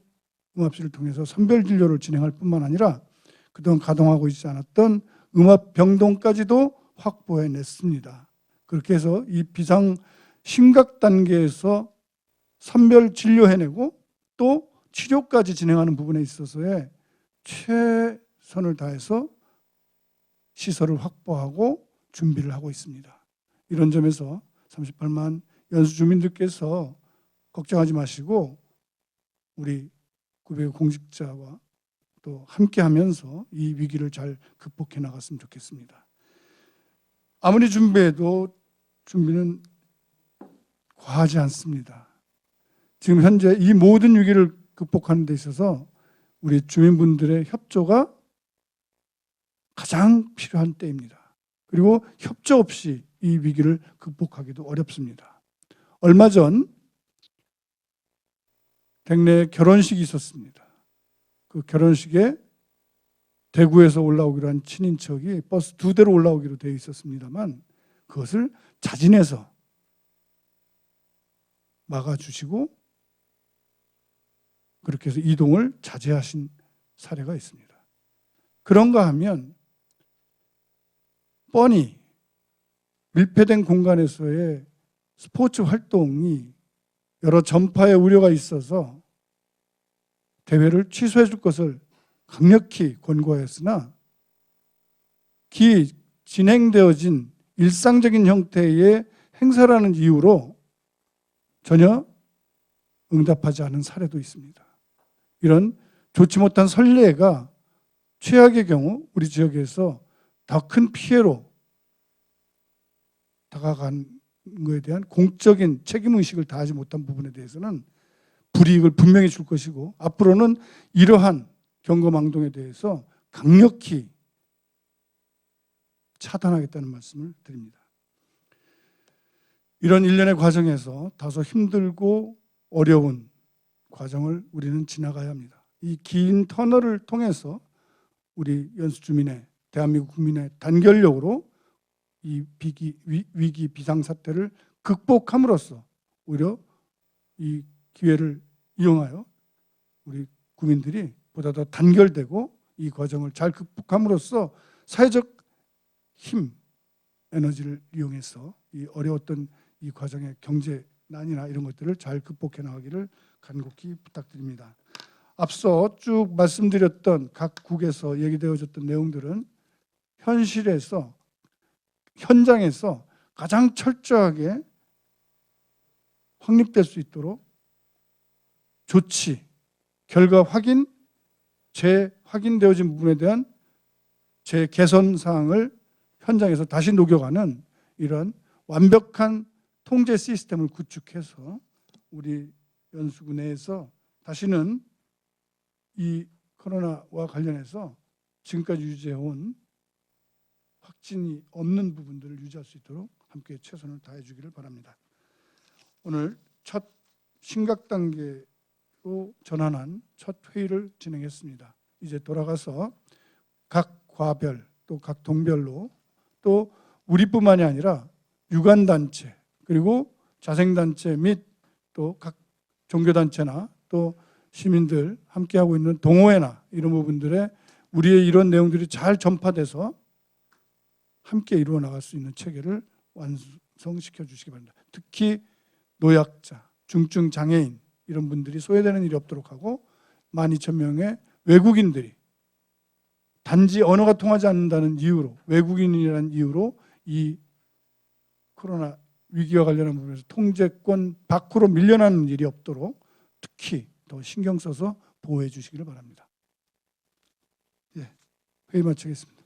음압실을 통해서 선별 진료를 진행할 뿐만 아니라 그동안 가동하고 있지 않았던 음압 병동까지도 확보해냈습니다. 그렇게 해서 이 비상 심각 단계에서 선별 진료해내고 또 치료까지 진행하는 부분에 있어서의 최선을 다해서 시설을 확보하고 준비를 하고 있습니다. 이런 점에서 38만 연수 주민들께서 걱정하지 마시고 우리 구배구 공직자와 또 함께하면서 이 위기를 잘 극복해 나갔으면 좋겠습니다. 아무리 준비해도 준비는 과하지 않습니다. 지금 현재 이 모든 위기를 극복하는 데 있어서 우리 주민분들의 협조가 가장 필요한 때입니다. 그리고 협조 없이 이 위기를 극복하기도 어렵습니다. 얼마 전 댁내에 결혼식이 있었습니다. 그 결혼식에 대구에서 올라오기로 한 친인척이 버스 2대로 올라오기로 되어 있었습니다만 그것을 자진해서 막아주시고 그렇게 해서 이동을 자제하신 사례가 있습니다. 그런가 하면 뻔히 밀폐된 공간에서의 스포츠 활동이 여러 전파의 우려가 있어서 대회를 취소해 줄 것을 강력히 권고하였으나 진행되어진 일상적인 형태의 행사라는 이유로 전혀 응답하지 않은 사례도 있습니다. 이런 좋지 못한 선례가 최악의 경우 우리 지역에서 더 큰 피해로 다가간 것에 대한 공적인 책임의식을 다하지 못한 부분에 대해서는 불이익을 분명히 줄 것이고 앞으로는 이러한 경거망동에 대해서 강력히 차단하겠다는 말씀을 드립니다. 이런 일련의 과정에서 다소 힘들고 어려운 과정을 우리는 지나가야 합니다. 이 긴 터널을 통해서 우리 연수 주민의 대한민국 국민의 단결력으로 이 위기 비상사태를 극복함으로써 오히려 이 기회를 이용하여 우리 국민들이 보다 더 단결되고 이 과정을 잘 극복함으로써 사회적 힘, 에너지를 이용해서 이 어려웠던 이 과정의 경제난이나 이런 것들을 잘 극복해 나가기를 간곡히 부탁드립니다. 앞서 쭉 말씀드렸던 각 국에서 얘기되어졌던 내용들은 현장에서 가장 철저하게 확립될 수 있도록 조치, 결과 확인, 재확인되어진 부분에 대한 재개선 사항을 현장에서 다시 녹여가는 이런 완벽한 통제 시스템을 구축해서 우리 연수구 내에서 다시는 이 코로나와 관련해서 지금까지 유지해온 확진이 없는 부분들을 유지할 수 있도록 함께 최선을 다해 주기를 바랍니다. 오늘 첫 심각 단계로 전환한 첫 회의를 진행했습니다. 이제 돌아가서 각 과별 또 각 동별로 또 우리뿐만이 아니라 유관단체 그리고 자생단체 및 또 각 종교단체나 또 시민들 함께하고 있는 동호회나 이런 부분들의 우리의 이런 내용들이 잘 전파돼서 함께 이루어 나갈 수 있는 체계를 완성시켜 주시기 바랍니다. 특히 노약자, 중증 장애인 이런 분들이 소외되는 일이 없도록 하고 12,000명의 외국인들이 단지 언어가 통하지 않는다는 이유로 외국인이라는 이유로 이 코로나 위기와 관련한 부분에서 통제권 밖으로 밀려나는 일이 없도록 특히 더 신경 써서 보호해 주시기를 바랍니다. 회의 마치겠습니다.